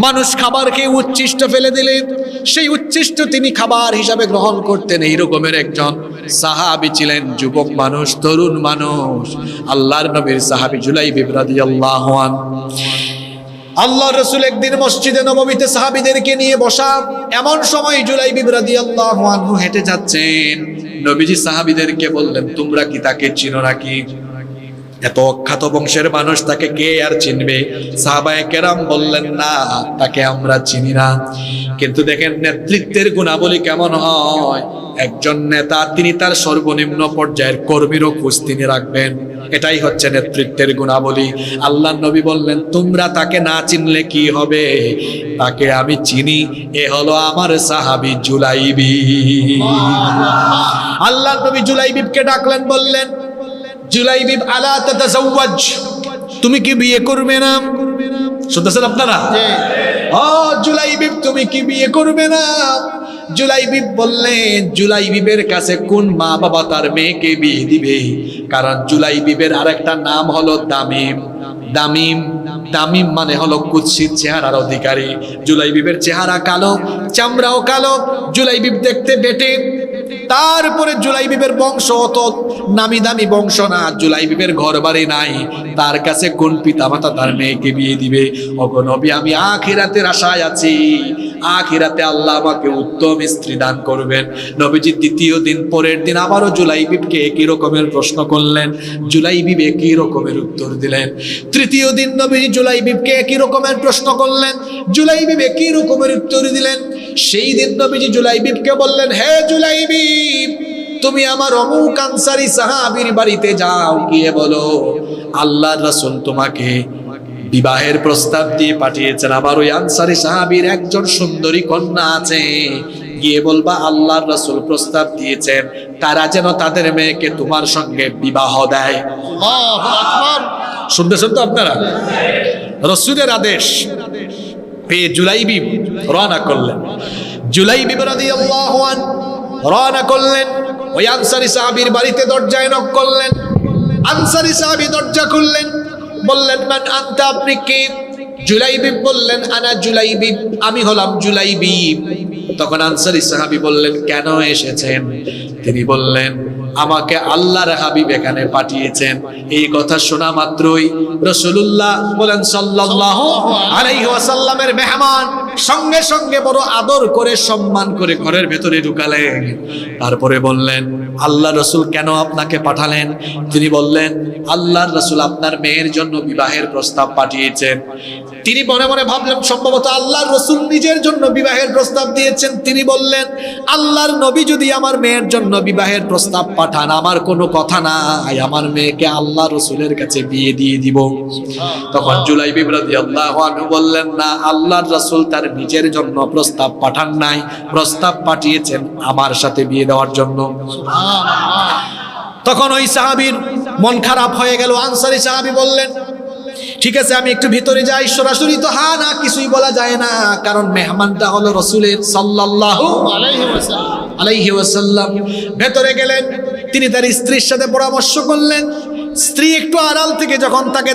Speaker 1: মানুষ খাবার খেয়ে উচ্ছিষ্ট ফেলে দিলে সেই উচ্ছিষ্ট তিনি খাবার হিসাবে গ্রহণ করতেন। এই রকমের একজন সাহাবী ছিলেন, যুবক মানুষ, তরুণ মানুষ, আল্লাহর নবীর সাহাবী জুলাইবিব রাদিয়াল্লাহু আনহু। আল্লাহ রসুল একদিন মসজিদে নববীতে সাহাবীদেরকে নিয়ে বসা, এমন সময় জুলাইবিব রাদিয়াল্লাহু আনহু হেঁটে যাচ্ছেন। নবীজি সাহাবীদেরকে বললেন, তোমরা কি তাকে চিনো নাকি? এত অখ্যাত বংশের মানুষ, তাকে কে আর চিনবে? সাহাবায়ে কেরাম বললেন, না, তাকে আমরা চিনি না। কিন্তু দেখেন নেতৃত্বের গুণাবলী কেমন হয়। একজন নেতা, তিনি তার সর্বনিম্ন পর্যায়ের কর্মীরও খোঁজ তিনি রাখবেন, এটাই হচ্ছে নেতৃত্বের গুণাবলী। আল্লাহ নবী বললেন, তোমরা তাকে না চিনলে কি হবে, তাকে আমি চিনি, এ হলো আমার সাহাবী জুলাইবিব। আল্লাহ নবী জুলাইবিবকে ডাকলেন, বললেন, জুলাইবিব আলা তাতাজাওয়াজ, তুমি কি বিয়ে করবে না? শুনতেছেন আপনারা? ও জুলাইবিব, তুমি কি বিয়ে করবে না? জুলাইবিব বললেন, জুলাইবিবের কাছে কোন মা বাবা তার মেয়েকে বিয়ে দিবে? কারণ জুলাইবিবের আরেকটা নাম হলো দামিম। দামিম, দামিম মানে হলো কুৎসিত চেহারার অধিকারী। জুলাইবিবের চেহারা কালো, চামড়াও কালো, জুলাইবিব দেখতে বেটে। তারপরে জুলাইবিবের বংশ অত নামি দামি বংশ না, জুলাইবিবের ঘর বাড়ি নাই, তার কাছে কোন পিতামাতা তার মেয়েকে বিয়ে দিবে? ওগো নবী, আমি আখিরাতের আশায় আছি, আখিরাতে আল্লাহ আমাকে উত্তম স্ত্রী দান করবেন। নবীজি দ্বিতীয় দিন, পরের দিন আবারও জুলাইবিবকে একই রকমের প্রশ্ন করলেন, জুলাইবিব একই রকমের উত্তর দিলেন। তৃতীয় দিন নবীজি জুলাইবিবকে একই রকমের প্রশ্ন করলেন, জুলাইবিব একই রকমের উত্তর দিলেন। সেই দিন নবীজি জুলাইবিবকে বললেন, হে জুলাইবিব, তুমি আমার অমুক আনসারী সাহাবীর বাড়িতে যাও, গিয়ে বলো আল্লাহর রাসূল তোমাকে বিবাহের প্রস্তাব দিয়ে পাঠিয়েছেন। আমার ওই আনসারী সাহাবীর একজন সুন্দরী কন্যা আছে, গিয়ে বলবা আল্লাহর রাসূল প্রস্তাব দিয়েছেন, তারা যেন তাদের মেয়েকে তোমার সঙ্গে বিবাহ দেয়।
Speaker 2: আল্লাহু আকবার।
Speaker 1: শুনতেছেন তো আপনারা? রাসূলের আদেশ পেয়ে জুলাইবিব রওনা করলেন। জুলাইবিব রাদিয়াল্লাহু আনহু রওনা করলেন, ওই আনসারী সাহাবীর বাড়িতে দরজায় নক করলেন। আনসারী সাহাবী দরজা খুললেন, বললেন, মান আনতা, আপনি কে? জুলাইবিব বললেন, আনা জুলাইবিব, আমি হলাম জুলাইবিব। তখন আনসারী সাহাবী বললেন, কেন এসেছেন? তিনি বললেন, আমাকে আল্লাহর হাবিব এখানে পাঠিয়েছেন। এই কথা শোনা মাত্রই রাসূলুল্লাহ বলেন সাল্লাল্লাহু আলাইহি ওয়াসাল্লামের মেহমান সঙ্গে সঙ্গে বড় আদর করে, সম্মান করে ঘরের ভেতরে ঢুকালেন। তারপরে বললেন, আল্লাহর রাসূল কেন আপনাকে পাঠালেন? তিনি বললেন, আল্লাহর রাসূল আপনার মেয়ের জন্য বিবাহের প্রস্তাব পাঠিয়েছেন। তিনি মনে মনে ভাবলেন, সম্ভবত আল্লাহর রাসূল নিজের জন্য বিবাহের প্রস্তাব দিয়েছেন। তিনি বললেন, আল্লাহর নবী যদি আমার মেয়ের জন্য বিবাহের প্রস্তাব পাঠান, আমার কোনো কথা নাই, আমার মেয়েকে আল্লাহ রাসূলের কাছে বিয়ে দিয়ে দিব। তখন জুলাইবিব রাদিয়াল্লাহু আনহু বললেন, না, আল্লাহর রাসূল তার নিজের জন্য প্রস্তাব পাঠান নাই, প্রস্তাব পাঠিয়েছেন আমার সাথে বিয়ে দেওয়ার জন্য। তখন ওই সাহাবীর মন খারাপ হয়ে গেল। আনসারী সাহাবী বললেন, ঠিক আছে, আমি একটু ভিতরে যাই। সরাসরি তো হ্যাঁ না কিছুই বলা যায় না, কারণ মেহমানটা হলো রাসূলের সাল্লাল্লাহু আলাইহি ওয়াসাল্লাম। ভেতরে গেলেন, তিনি তার স্ত্রীর সাথে পরামর্শ করলেন। স্ত্রী একটু আড়াল থেকে যখন তাকে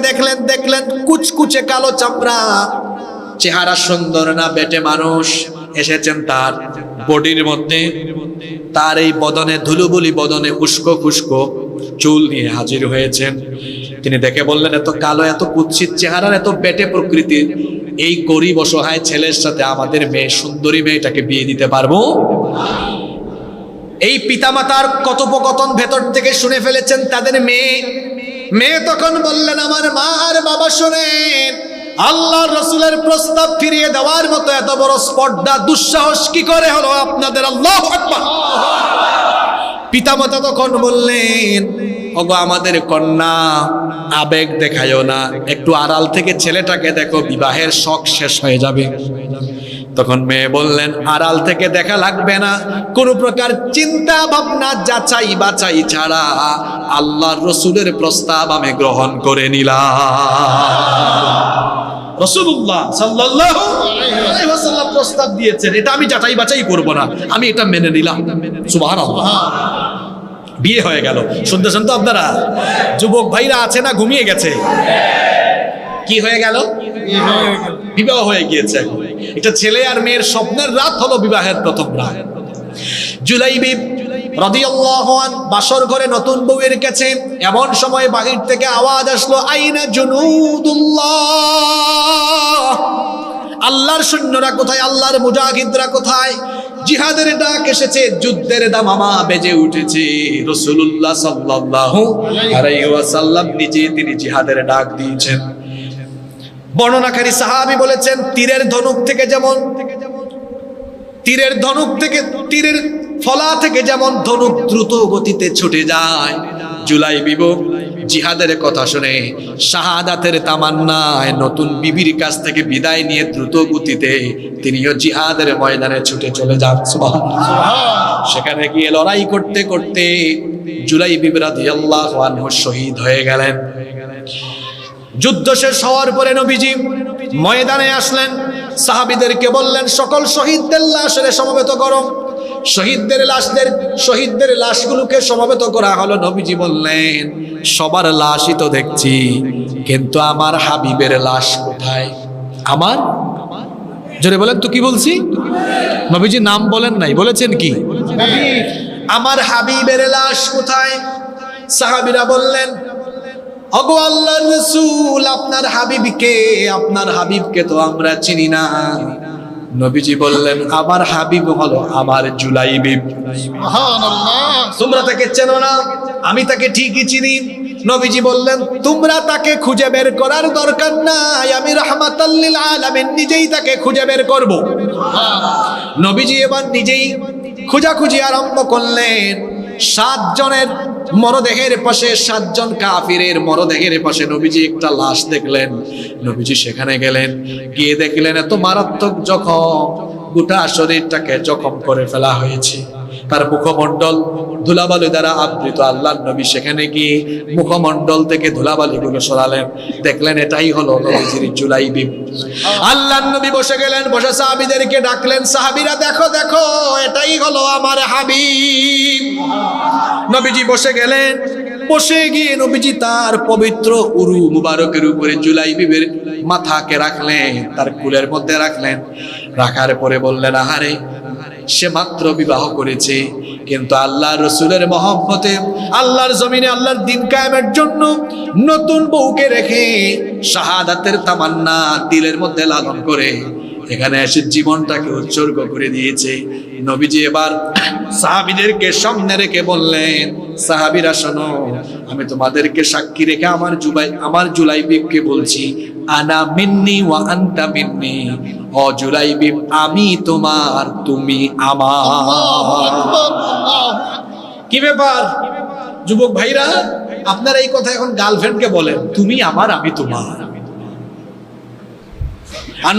Speaker 1: দেখলেন কুচকুচে কালো চামড়া, চেহারা সুন্দর না, বেটে মানুষ এসেছেন তার বডির মধ্যে। তার এই বদনে, ধুলোবুলি বদনে উস্কো খুস্কো চুল নিয়ে হাজির হয়েছেন। তিনি দেখে বললেন, এত কালো, এত কুৎসিত চেহারার, এত বেটে প্রকৃতির এই গরিব অসহায় ছেলের সাথে আমাদের মেয়ে, সুন্দরী মেয়েটাকে বিয়ে দিতে পারবো? এই পিতামাতার কথোপকথন ভেতর থেকে শুনে ফেলেছেন তাদের মেয়ে তখন বললেন, আমার মা আর বাবা শোনেন, আল্লাহর রাসূলের প্রস্তাব ফিরিয়ে দেওয়ার মতো এত বড় স্পর্ধা, দুঃসাহস কি করে হলো আপনাদের? আল্লাহু আকবার। পিতামাতা তখন বললেন, ওগো আমাদের কন্যা, আবেগ দেখায়ও না, একটু আড়াল থেকে ছেলেটাকে দেখো, বিবাহের শখ শেষ হয়ে যাবে। তখন মেয়ে বললেন, আড়াল থেকে দেখা লাগবে না, কোন প্রকার চিন্তা ভাবনা যাচাই বাছাই ছাড়া আল্লাহর রাসূলের প্রস্তাব আমি গ্রহণ করে নিলাম। রাসূলুল্লাহ সাল্লাল্লাহু আলাইহি ওয়াসাল্লাম প্রস্তাব দিয়েছেন, এটা আমি যাচাই বাছাই করব না, আমি এটা মেনে নিলাম। সুবহানাল্লাহ। বিয়ে হয়ে গেল। শুনতেছেন তো আপনারা? যুবক ভাইরা আছে না ঘুমিয়ে গেছে? কি হয়ে গেল? বিবাহ হয়ে গিয়েছে। এটা ছেলে আর মেয়ের স্বপ্নের রাত হলো বিবাহের প্রথম রাত। জুলাইবিব রাদিয়াল্লাহু আনহু বাসর ঘরে নতুন বউয়ের কাছে, এমন সময় বাহির থেকে আওয়াজ আসলো, আইনা জুনুদুল্লাহ, আল্লাহর সৈন্যরা কোথায়, আল্লাহর মুজাহিদরা কোথায়? জিহাদের ডাক এসেছে, যুদ্ধের দামামা বেজে উঠেছে। রাসূলুল্লাহ সাল্লাল্লাহু আলাইহি ওয়াসাল্লাম নিজে তিনি জিহাদের ডাক দিয়েছেন। বর্ণনাকারী সাহাবী বলেছেন, তীরের ধনুক থেকে তীরের ফলা থেকে যেমন ধনুক দ্রুত গতিতে ছুটে যায়, জুলাইবিব জিহাদের কথা শুনে শাহাদাতের তামান্নায় নতুন বিবির কাছ থেকে বিদায় নিয়ে দ্রুত গতিতে তিনিও জিহাদের ময়দানে ছুটে চলে যান। সুবহানাল্লাহ। সেখানে গিয়ে লড়াই করতে করতে জুলাইবিব রাদিয়াল্লাহু আনহু শহীদ হয়ে গেলেন। যুদ্ধ শেষ হওয়ার পরে নবীজি ময়দানে আসলেন, সাহাবীদেরকে বললেন, সকল শহীদদের লাশের সমবেত করো। শহীদদের লাশগুলোকে সমবেত করা হলো। নবীজি বললেন, সবার লাশই তো দেখছি, কিন্তু আমার হাবিবের লাশ কোথায়? আমার, জোরে বলেন তো, কি বলছি? নবীজি নাম বলেন নাই, বলেছেন কি? আমার হাবিবের লাশ কোথায়? সাহাবীরা বললেন, ওগো আল্লাহর রাসূল, আপনার হাবিবকে তো আমরা চিনি না। নবীজি বললেন, আমার হাবিব হলো আমার জুলাইবিব। সুবহানাল্লাহ। তোমরা তাকে চেনো না, আমি তাকে ঠিকই চিনি। নবীজি বললেন, তোমরা তাকে খুঁজে বের করার দরকার নাই, আমি রাহমাতাল লিল আলামিন নিজেই তাকে খুঁজে বের করব। নবীজি এবার নিজেই খোঁজাখুঁজি আরম্ভ করলেন। 7 জনের মরদেহের পাশে, 7 জন কাফিরের মরদেহের পাশে নবীজি একটা লাশ দেখলেন। নবীজি সেখানে গেলেন, গিয়ে দেখলেন এত মারাত্মক জখম, গোটা শরীরটাকে জখম করে ফেলা হয়েছে। তার মুখমণ্ডল ধুলাবালি দ্বারা আবৃত। আল্লাহর নবী সেখানে গিয়ে মুখমণ্ডল থেকে ধুলাবালিগুলো সরালেন, দেখলেন এটাই হলো নবীজির জুলাইবিব। আল্লাহর নবী বসে গেলেন, বসে সাহাবীদেরকে ডাকলেন, সাহাবীরা দেখো দেখো, এটাই হলো আমার হাবিব। নবীজি বসে গেলেন, বসে গিয়ে নবীজি তার পবিত্র উরু মুবারকের উপরে জুলাইবিবের মাথাকে রাখলেন, তার কুলের মধ্যে রাখলেন। রাখার পরে বললেন, আহারে, সে মাত্র বিবাহ করেছে, কিন্তু আল্লাহর রাসূলের মহব্বতে আল্লাহর জমিনে আল্লাহর দ্বীন কায়েমের জন্য নতুন বউকে রেখে শাহাদাতের তামান্না দিলের মধ্যে লালন করে এখানে এসে জীবনটাকে উৎসর্গ করে দিয়েছে। নবীজি এবার সাহাবীদেরকে সামনে রেখে বললেন, সাহাবীরা শোনো, আমি তোমাদেরকে সাক্ষী রেখে আমার জুলাইবিবকে বলছি, আনা মিন্নি ওয়া আনতা মিন্নি। ও জুলাইবিব, আমি তোমার, তুমি আমার। কি ব্যাপার যুবক ভাইরা, আপনারা এই কথা এখন গার্লফ্রেন্ডকে বলেন, তুমি আমার, আমি তোমার। আর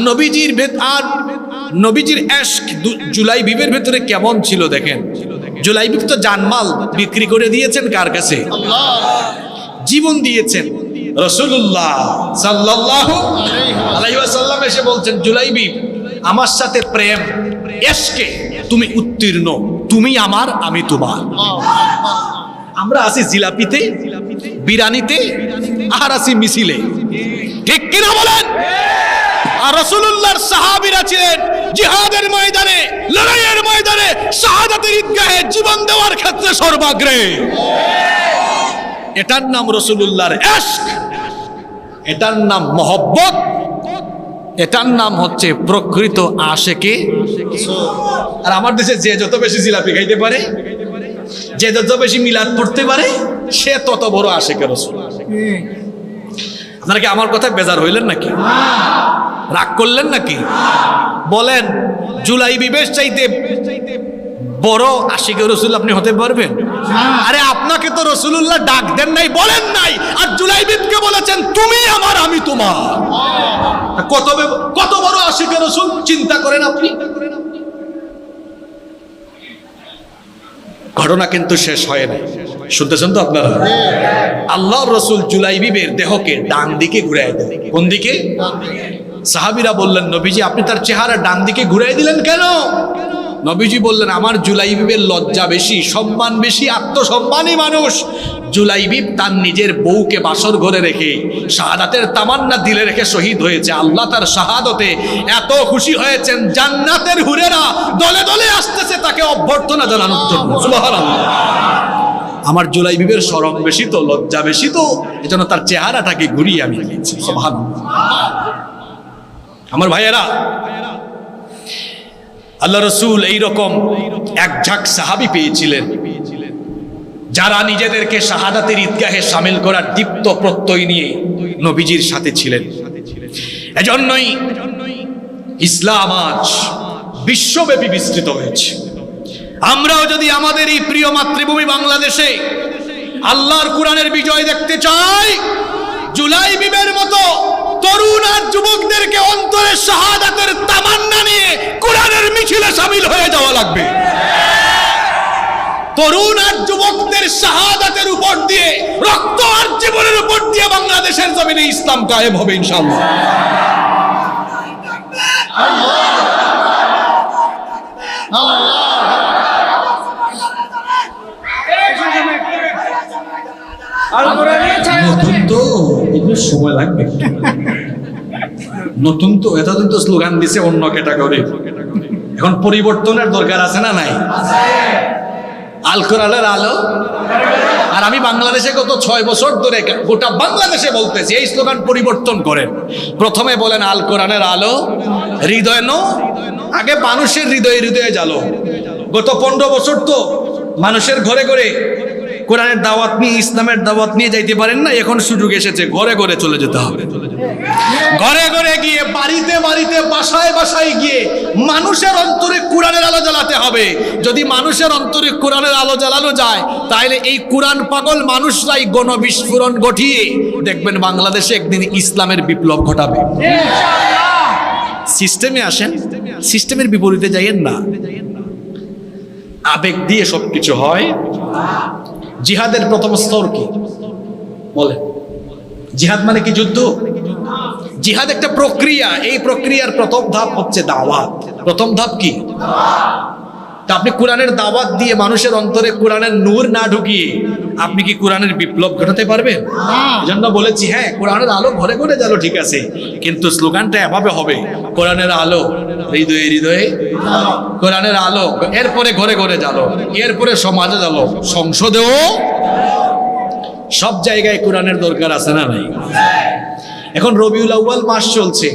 Speaker 1: নবীজির ইশক জুলাইবিবের ভেতরে কেমন ছিল দেখেন। জুলাইবিব তো জানমাল বিক্রি করে দিয়েছেন কার কাছে? জীবন দিয়েছেন। রাসূলুল্লাহ সাল্লাল্লাহু আলাইহি ওয়াসাল্লাম এসে বলছেন, জুলাইবিব, আমার সাথে প্রেম ইশকে তুমি উত্তীর্ণ, তুমি আমার, আমি তোমার। আমরা আছি জিলাপিতে, বিরানিতে, আর আছি মিছিলে, ঠিক কিনা বলেন? আর রাসূলুল্লাহর সাহাবীরা ছিলেন জিহাদের ময়দানে, লড়াইয়ের ময়দানে, শাহাদাতের ঈদগাহে জীবন দেওয়ার ক্ষেত্রে সর্বাগ্রে। এটার নাম রাসূলুল্লাহর ইশক, এটার নাম মহব্বত, এটার নাম হচ্ছে প্রকৃত আশেকে। আর আমার দেশে যে যত বেশি জিলাপি খাইতে পারে, যে যত বেশি মিলাদ পড়তে পারে, সে তত বড় আশেকে রাসূল। আপনারা কি আমার কথায় বেজার হইলেন নাকি? রাগ করলেন নাকি? বলেন, জুলাই বিবেশ চাইতে বড় আশিকে রসুল আপনি হতে পারবেন? আরে আপনাকে তো রসুলুল্লাহ ডাক দেন নাই, বলেন নাই, আর জুলাইবিবকে বলেছেন তুমি আমার আমি তোমার। কত বড় আশিকে রসুল চিন্তা করেন আপনি। ঘটনা কিন্তু শেষ হয় নাই, শুনতেছেন তো আপনারা? আল্লাহর রসুল জুলাইবিবের দেহকে ডান দিকে ঘুরাই দেন। কোন দিকে? সাহাবীরা বললেন, নবীজি আপনি তার চেহারা ডান দিকে ঘুরাই দিলেন কেন? নবীজি বললেন, আমার জুলাইবিবের লজ্জা বেশি, সম্মান বেশি, আত্মসম্মানী মানুষ। জুলাইবিব তার নিজের বউকে বাসর ঘরে রেখে শাহাদাতের তামান্না দিলে রেখে শহীদ হয়েছে। আল্লাহ তার শাহাদতে এত খুশি হয়েছেন, জান্নাতের হুরেরা দলে দলে আসতেছে তাকে অভ্যর্থনা জানানোর জন্য। সুবহানাল্লাহ। আমার জুলাইবিবের শরম বেশি তো, লজ্জা বেশি তো, এজন্য তার চেহারাটাকে ঘুরিয়ে আমি দিয়েছি। সুবহানাল্লাহ। আমার ভাইয়েরা, আল্লাহ রসুল এইরকম এক ঝাঁক সাহাবী পেয়েছিলেন যারা নিজেদেরকে শাহাদাতের ঈদগাহে শামিল করার দীপ্ত প্রত্যয় নিয়ে নবীজির সাথে ছিলেন। এজন্যই ইসলাম আজ বিশ্বব্যাপী বিস্তৃত হয়েছে। আমরাও যদি আমাদের এই প্রিয় মাতৃভূমি বাংলাদেশে আল্লাহর কোরআনের বিজয় দেখতে চাই, জুলাইবিবের মতো তরুণ আর যুবকদেরকে অন্তরে শাহাদাতের তামান্না নিয়ে কোরআনের মিছিলে শামিল হয়ে যাওয়া লাগবে। তরুণ আর যুবকদের শাহাদাতের উপর দিয়ে, রক্ত আর জীবনের উপর দিয়ে বাংলাদেশের জমিনে ইসলাম কায়েম হবে ইনশাআল্লাহ। নতুন তো একটু সময় লাগবে, নতুন তো এতদিন তো স্লোগান দিছে অন্য ক্যাটাগরি, এখন পরিবর্তনের দরকার আছে না নাই? আল কোরআনের আলো। আর আমি বাংলাদেশে গত 6 বছর ধরে গোটা বাংলাদেশে বলতেছি এই স্লোগান পরিবর্তন করেন। প্রথমে বলেন আল কোরআনের আলো, হৃদয় নো, আগে মানুষের হৃদয়ে হৃদয়ে জ্বালো। গত 15 বছর তো মানুষের ঘরে ঘরে কোরআনের দাওয়াত নিয়ে, ইসলামের দাওয়াত নিয়ে যাইতে পারেন না, এখন সুযোগ এসেছে ঘরে ঘরে চলে যেতে হবে। ঘরে ঘরে গিয়ে, বাড়িতে বাড়িতে, বাসায় বাসায় গিয়ে মানুষের অন্তরে কোরআনের আলো জ্বালাতে হবে। যদি মানুষের অন্তরে কোরআনের আলো জ্বালানো যায়, তাহলে এই কোরআন পাগল মানুষরাই গণবিস্ফোরণ ঘটিয়ে দেখবেন বাংলাদেশে একদিন ইসলামের বিপ্লব ঘটাবে। সিস্টেমে আসেন, সিস্টেমের বিপরীতে যাইয়েন না। আবেগ দিয়ে সবকিছু হয়। জিহাদের প্রথম স্তর কি বলে? জিহাদ মানে কি? যুদ্ধ। জিহাদ একটা প্রক্রিয়া, এই প্রক্রিয়ার প্রথম ধাপ হচ্ছে দাওয়াত। প্রথম ধাপ কি? তা আপনি কোরআনের দাওয়াত দিয়ে মানুষের অন্তরে কোরআনের নূর না ঢুকিয়ে আপনি কি কোরআনের বিপ্লব ঘটাতে পারবেন? এজন্য বলেছি, হ্যাঁ কোরআনের আলো ঘরে ঘরে জ্বালো, ঠিক আছে, কিন্তু স্লোগানটা এভাবে হবে, কোরআনের আলো হৃদয়ে হৃদয়ে, কোরআনের আলো, এরপরে ঘরে ঘরে জ্বালো, এরপরে সমাজে জ্বালো, সংসদেও, সব জায়গায় কোরআনের দরকার আছে না নাই? এখন রবিউল আউয়াল মাস চলছে,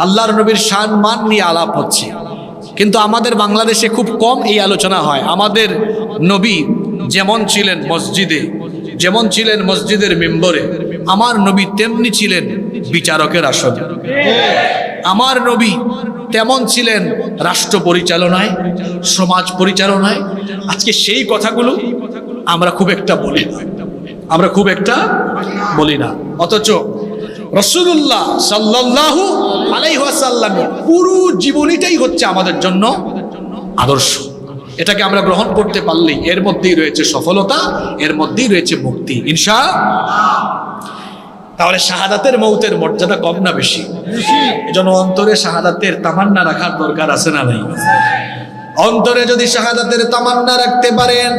Speaker 1: আল্লাহর নবীর শান মান নিয়ে আলাপ হচ্ছে, কিন্তু আমাদের বাংলাদেশে খুব কম এই আলোচনা হয়। আমাদের নবী যেমন ছিলেন মসজিদে, যেমন ছিলেন মসজিদের মেম্বরে, আমার নবী তেমনি ছিলেন বিচারকের আসনে। আমার নবী তেমন ছিলেন রাষ্ট্র পরিচালনায়, সমাজ পরিচালনায়। আজকে সেই কথাগুলো আমরা খুব একটা বলি না, আমরা খুব একটা বলি না। অথচ রাসূলুল্লাহ সাল্লাল্লাহু আলাইহি ওয়াসাল্লামের পুরো জীবনীটাই হচ্ছে আমাদের জন্য আদর্শ। এটাকে আমরা গ্রহণ করতে পারলেই এর মধ্যেই রয়েছে সফলতা, এর মধ্যেই রয়েছে মুক্তি ইনশাআল্লাহ। তাহলে শাহাদাতের মৌতের মর্যাদা কম না বেশি? এজন্য অন্তরে শাহাদাতের তামান্না রাখার দরকার আছে না নাই? অন্তরে যদি শাহাদাতের তামান্না রাখতে পারেন,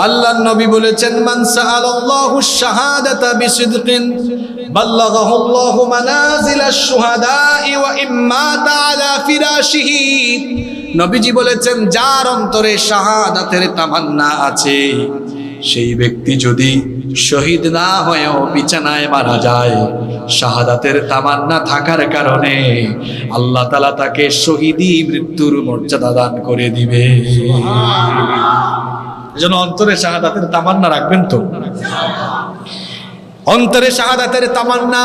Speaker 1: আল্লাহর নবী বলেছেন, মান সাআলাল্লাহু শাহাদাতা বিসিদকিন বাল্লাগাহুল্লাহু মানাজিলাশ শুহাদা'i ওয়া ইম্মাতা আলা ফিরাশিহি। নবীজি বলেছেন, যার অন্তরে শাহাদাতের তামান্না আছে সেই ব্যক্তি যদি শহীদ না হয়েও বিছানায় মারা যায়, শাহাদাতের তামান্না থাকার কারণে আল্লাহ তাআলা তাকে শহীদি মৃত্যুর মর্যাদা দান করে দিবে। এজন্য অন্তরে শাহাদাতের তামান্না রাখবেন তো। অন্তরে শাহাদাতের তামান্না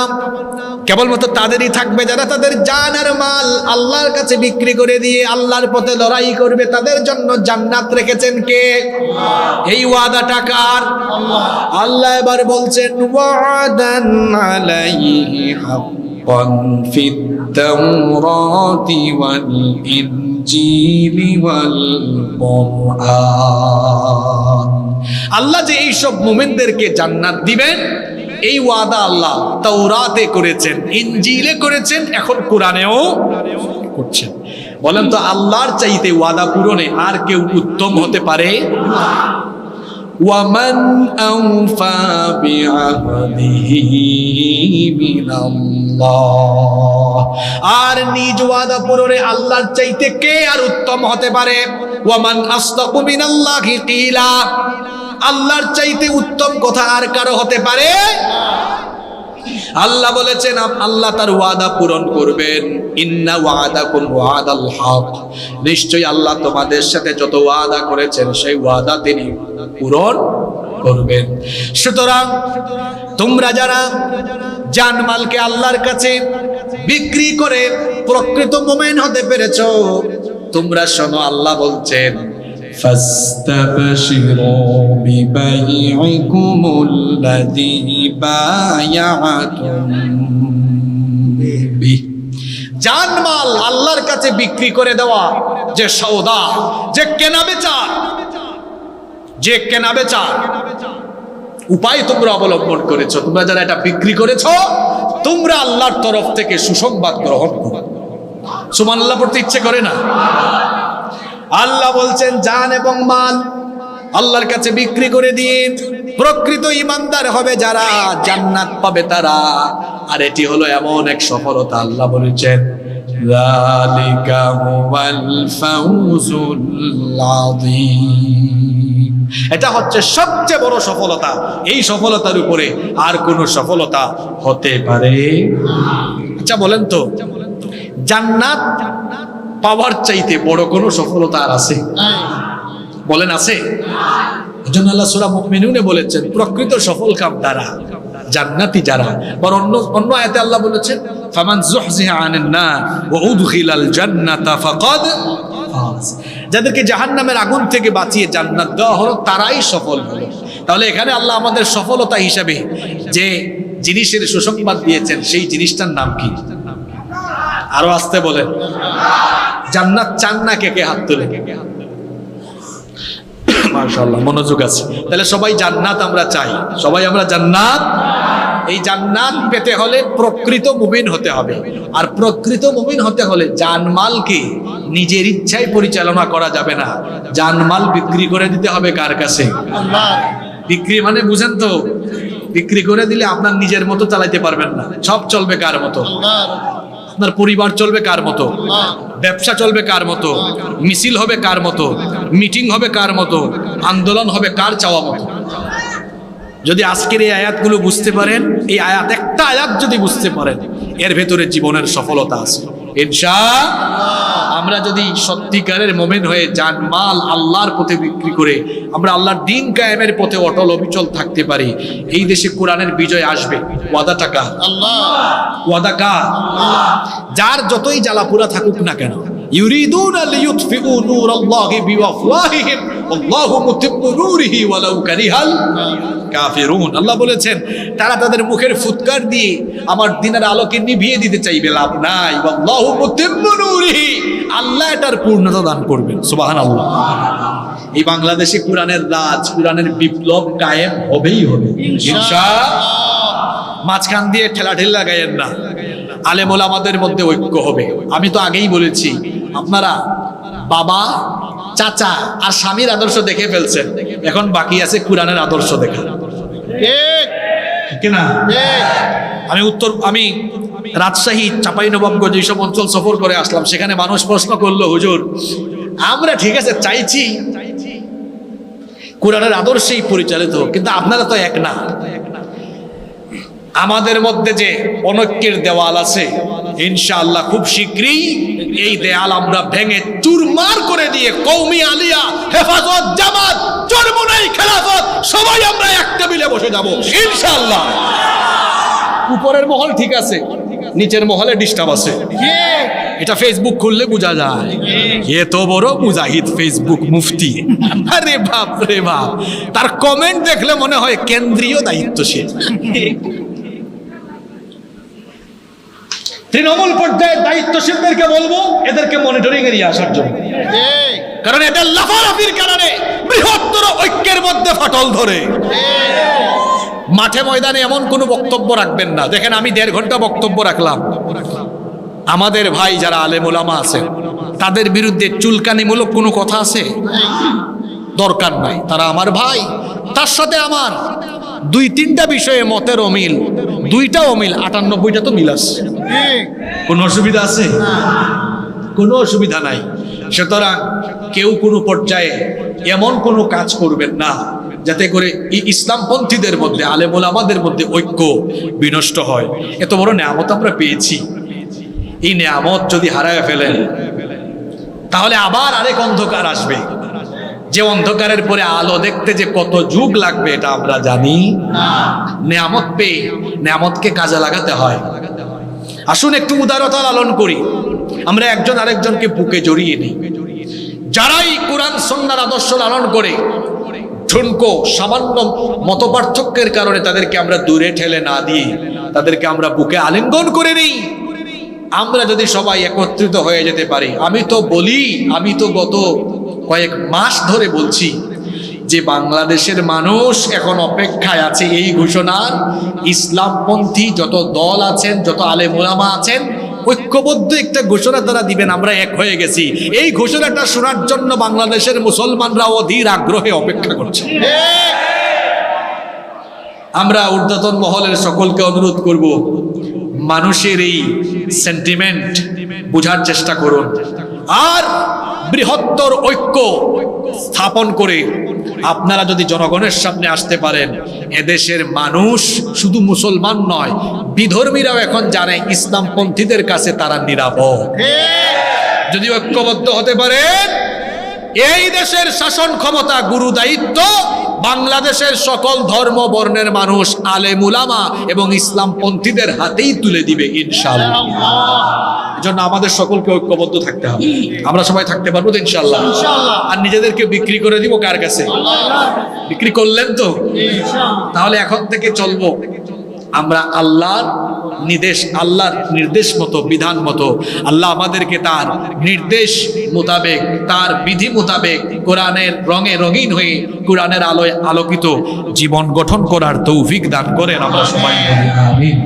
Speaker 1: কেবলমাত্র তাদেরই থাকবে যারা তাদের জান আর মাল আল্লাহর কাছে বিক্রি করে দিয়ে আল্লাহর পথে লড়াই করবে। তাদের জন্য জান্নাত রেখেছেন কে? এই ওয়াদাটা কার? আল্লাহ এবার বলছেন ওয়াদান আলাইহি হাক্কান ফিত তাওরাতি ওয়াল ইনজিলি ওয়াল কুরআন। আল্লাহ যে এইসব মুমিনদেরকে জান্নাত দিবেন এই ওয়াদা আল্লাহ তাওরাতে করেছেন, ইনজিলে করেছেন, এখন কোরআনেও করছেন। বলেন তো আল্লাহর চাইতে ওয়াদা পূরণে আর কেউ উত্তম হতে পারে? ওয়ামান আওফা বিআহদিহি মিনাল্লাহ, আর নিজ ওয়াদা পূরণে আল্লাহর চাইতে কে আর উত্তম হতে পারে? ওয়ামান আসদাকু মিনাল্লাহি কিলা, আল্লাহর চাইতে উত্তম কথা আর কারো হতে পারে? আল্লাহ বলেছেন আল্লাহ তার ওয়াদা পূরণ করবেন। ইন্না ওয়াদাকুম ওয়াদাল হক, নিশ্চয়ই আল্লাহ তোমাদের সাথে যত ওয়াদা করেছেন সেই ওয়াদা তিনি পূরণ করবেন। সুতরাং তোমরা যারা জানমালকে আল্লাহর কাছে বিক্রি করে প্রকৃত মুমিন হতে পেরেছো, তোমরা শোনো আল্লাহ বলছেন فاستبشروا ببيعكم الذي بايعتم به। জানমাল আল্লাহর কাছে বিক্রি করে দেওয়া যে সওদা, যে কেনা বেচা উপায় তোমরা অবলম্বন করেছো, তোমরা যারা এটা বিক্রি করেছো, তোমরা আল্লাহর তরফ থেকে সুসংবাদ গ্রহণ করো। সুবহানাল্লাহ পড়তে ইচ্ছে করে না? আল্লাহ বলছেন জান এবং মাল আল্লাহর কাছে বিক্রি করে দিয়ে প্রকৃত ঈমানদার হবে যারা, জান্নাত পাবে তারা। আর এটি হলো এমন এক সফলতা, আল্লাহ বলেছেন যালিকা হুয়াল ফাউজুল আযীম, এটা হচ্ছে সবচেয়ে বড় সফলতা। এই সফলতার উপরে আর কোন সফলতা হতে পারে? আচ্ছা বলেন তো, জান্নাত পাওয়ার চাইতে বড় কোনো সফলতা আর আছে? বলেন আছে? এজন্য আল্লাহ সূরা মুমিনুনে বলেছেন প্রকৃত সফল কাম তারা, জান্নাতি যারা। বর অন্য আয়াতে আল্লাহ বলেছেন ফামান যুহজিহা আনিন নার ওয়া উদখিলাল জান্নাতা ফাকাদ ফাজ, যাদেরকে জাহান্নামের আগুন থেকে বাঁচিয়ে জান্নাত দেওয়া হলো তারাই সফল হলো। তাহলে এখানে আল্লাহ আমাদের সফলতা হিসাবে যে জিনিসের সুসংবাদ দিয়েছেন সেই জিনিসটার নাম কি? আরো আসতে বলেন। জান্নাত চান না কে কে? হাত তুলে। মাশাআল্লাহ, মনোযোগ আছে। তাহলে সবাই জান্নাত আমরা চাই, সবাই আমরা জান্নাত। এই জান্নাত পেতে হলে প্রকৃত মুমিন হতে হবে। আর প্রকৃত মুমিন হতে হলে জানমালকে নিজের ইচ্ছায় পরিচালনা করা যাবে না। জানমাল বিক্রি করে দিতে হবে কার কাছে? আল্লাহ। বিক্রি মানে বুঝেন তো, বিক্রি করে দিলে আপনার নিজের মতো চালাইতে পারবেন না। সব চলবে কার মতো? আপনার পরিবার চলবে কার মতো? ব্যবসা চলবে কার মতো? মিছিল হবে কার মতো? মিটিং হবে কার মতো? আন্দোলন হবে কার চাওয়া মতো? যদি আজকের এই আয়াতগুলো বুঝতে পারেন, এই আয়াত একটা আয়াত যদি বুঝতে পারেন, এর ভেতরে জীবনের সফলতা আছে ইনশাআল্লাহ। আমরা যদি সত্যিকারের মুমিন হয়ে জানমাল আল্লাহর পথে বিক্রি করে আমরা আল্লাহর দ্বীন কায়েমের পথে অটল অবিচল থাকতে পারি, এই দেশে কোরআনের বিজয় আসবে। ওয়াদাটা কার? আল্লাহ। ওয়াদা কার? আল্লাহ। যার যতই জ্বালাপুরা থাকুক না কেন, ইউরিদুনা লিইউতফিউ নূরাল্লাহি বিআফওয়াহিহিম ওয়াল্লাহু মুতিম্মু নূরিহি ওয়ালাউ কারিহাল কাফিরুন। আল্লাহ বলেছেন তারা তাদের মুখের ফুৎকার দিয়ে আমার দ্বীনের আলোকে নিভিয়ে দিতে চাইবে, লাভ নাই। ওয়াল্লাহু মুতিম্মু নূরিহি, আল্লাহ এটার পূর্ণতা দান করবেন। সুবহানাল্লাহ। এই বাংলাদেশে কোরআনের রাজ, কোরআনের বিপ্লব কায়েম হবেই হবে ইনশাআল্লাহ। মাঝখান দিয়ে ঠেলাঠেলি লাগায়েন না, আলেম ওলামাদের মধ্যে ঐক্য হবে। আমি তো আগেই বলেছি, আপনারা বাবা, চাচা আর স্বামীর আদর্শ দেখে ফেলছেন, এখন বাকি আছে কোরআনের আদর্শ দেখা। ঠিক না? আমি রাজশাহী, চাঁপাইনবাবগঞ্জ এইসব অঞ্চল সফর করে আসলাম। সেখানে মানুষ প্রশ্ন করলো, হুজুর আমরা ঠিক আছে চাইছি, কোরআনের আদর্শেই পরিচালিত, কিন্তু আপনারা তো এক না। আমাদের মধ্যে যে অনৈক্যের দেওয়াল আছে, ইনশাআল্লাহ খুব শীঘ্রই এই দেয়াল আমরা ভেঙে চুরমার করে দিয়ে কওমি আলিয়া, হেফাজত, জামাত, চরমোনাই, খেলাফত সবাই আমরা এক টেবিলে বসে যাব ইনশাআল্লাহ। উপরের মহল ঠিক আছে, নিচের মহলে ডিস্টার্ব আছে। এটা ফেসবুক খুললে বোঝা যায়, এত বড় মুজাহিদ ফেসবুক মুফতি, আরে বাপ রে বাপ, তার কমেন্ট দেখলে মনে হয় কেন্দ্রীয় দায়িত্বশীল। তৃণমূল পর্যায়ের দায়িত্বশীলদেরকে বলবো এদেরকে মনিটরিং এ নিয়ে আসার জন্য, কারণ এদের লাফালাফির কারণে বৃহত্তর ঐক্যের মধ্যে ফাটল ধরে। মাঠে ময়দানে এমন কোনো বক্তব্য রাখবেন না। দেখেন, আমি 1.5 ঘন্টা বক্তব্য রাখলাম, আমাদের ভাই যারা আলেম ওলামা আছেন তাদের বিরুদ্ধে চুলকানিমূলক কোনো কথা আছে? দরকার নাই, তারা আমার ভাই, তার সাথে আমার 2-3টা বিষয়ে মতের অমিল, 2টা অমিল, 98টা তো মিল আছে। কোনো অসুবিধা আছে? কোনো অসুবিধা নাই। সুতরাং কেউ কোনো পর্যায়ে এমন কোনো কাজ করবেন না যাতে করে ইসলামপন্থীদের মধ্যে, আলেম ওলামাদের মধ্যে ঐক্য বিনষ্ট হয়। এত বড় নেয়ামত আমরা পেয়েছি, এই নেয়ামত যদি হারায় ফেলেন তাহলে আবার আরেক অন্ধকার আসবে, যে অন্ধকারের পরে আলো দেখতে যে কত যুগ লাগবে এটা আমরা জানি না। নেয়ামত পেয়ে নেয়ামতকে কাজে লাগাতে হয়। আসুন একটু উদারতা লালন করি, আমরা একজন আরেকজনকে বুকে জড়িয়ে নিই। যারাই কোরআন সুন্নাহর আদর্শ লালন করে, ঠুনকো সামান্য মতপার্থক্যের কারণে তাদেরকে আমরা দূরে ঠেলে না দিয়ে তাদেরকে আমরা বুকে আলিঙ্গন করে নিই। আমরা যদি সবাই একত্রিত হয়ে যেতে পারি, আমি তো গত কয়েক মাস ধরে বলছি যে বাংলাদেশের মানুষ এখন অপেক্ষায় আছে এই ঘোষণার, ইসলামপন্থী যত দল আছেন, যত আলেম ওলামা আছেন, ঐক্যবদ্ধ একটা ঘোষণা তারা দিবেন, আমরা এক হয়ে গেছি। এই ঘোষণাটা শোনার জন্য বাংলাদেশের মুসলমানরা অধীর আগ্রহে অপেক্ষা করছে। আমরা ঊর্ধ্বতন মহলের সকলকে অনুরোধ করব, মানুষের এই সেন্টিমেন্ট বোঝার চেষ্টা করুন, আর বৃহত্তর ঐক্য স্থাপন করে আপনারা যদি জনগণের সামনে আসতে পারেন, এদেশের মানুষ শুধু মুসলমান নয়, বিধর্মীরাও এখন জানে ইসলামপন্থীদের কাছে তারা নিরাপদ। যদি ঐক্যবদ্ধ হতে পারেন, এই দেশের শাসন ক্ষমতা, গুরু দায়িত্ব বাংলাদেশের সকল ধর্ম বর্ণের মানুষ, আলেম উলামা এবং ইসলামপন্থীদের হাতেই তুলে দিবে ইনশাআল্লাহ। এজন্য আমাদের সকলকে ঐক্যবদ্ধ থাকতে হবে। আমরা সবাই থাকতে পারবো তো ইনশাআল্লাহ? আর নিজেদেরকে বিক্রি করে দিব কার কাছে? বিক্রি করলেন তো? তাহলে এখন থেকে চলবো আমরা আল্লাহর নির্দেশ মতো, বিধান মতো, আল্লাহ আমাদেরকে তার নির্দেশ মোতাবেক, তার বিধি মোতাবেক কোরআনের রঙে রঙিন হয়ে, কোরআনের আলোয় আলোকিত জীবন গঠন করার তৌফিক দান করেন। আমরা সবাই আমিন।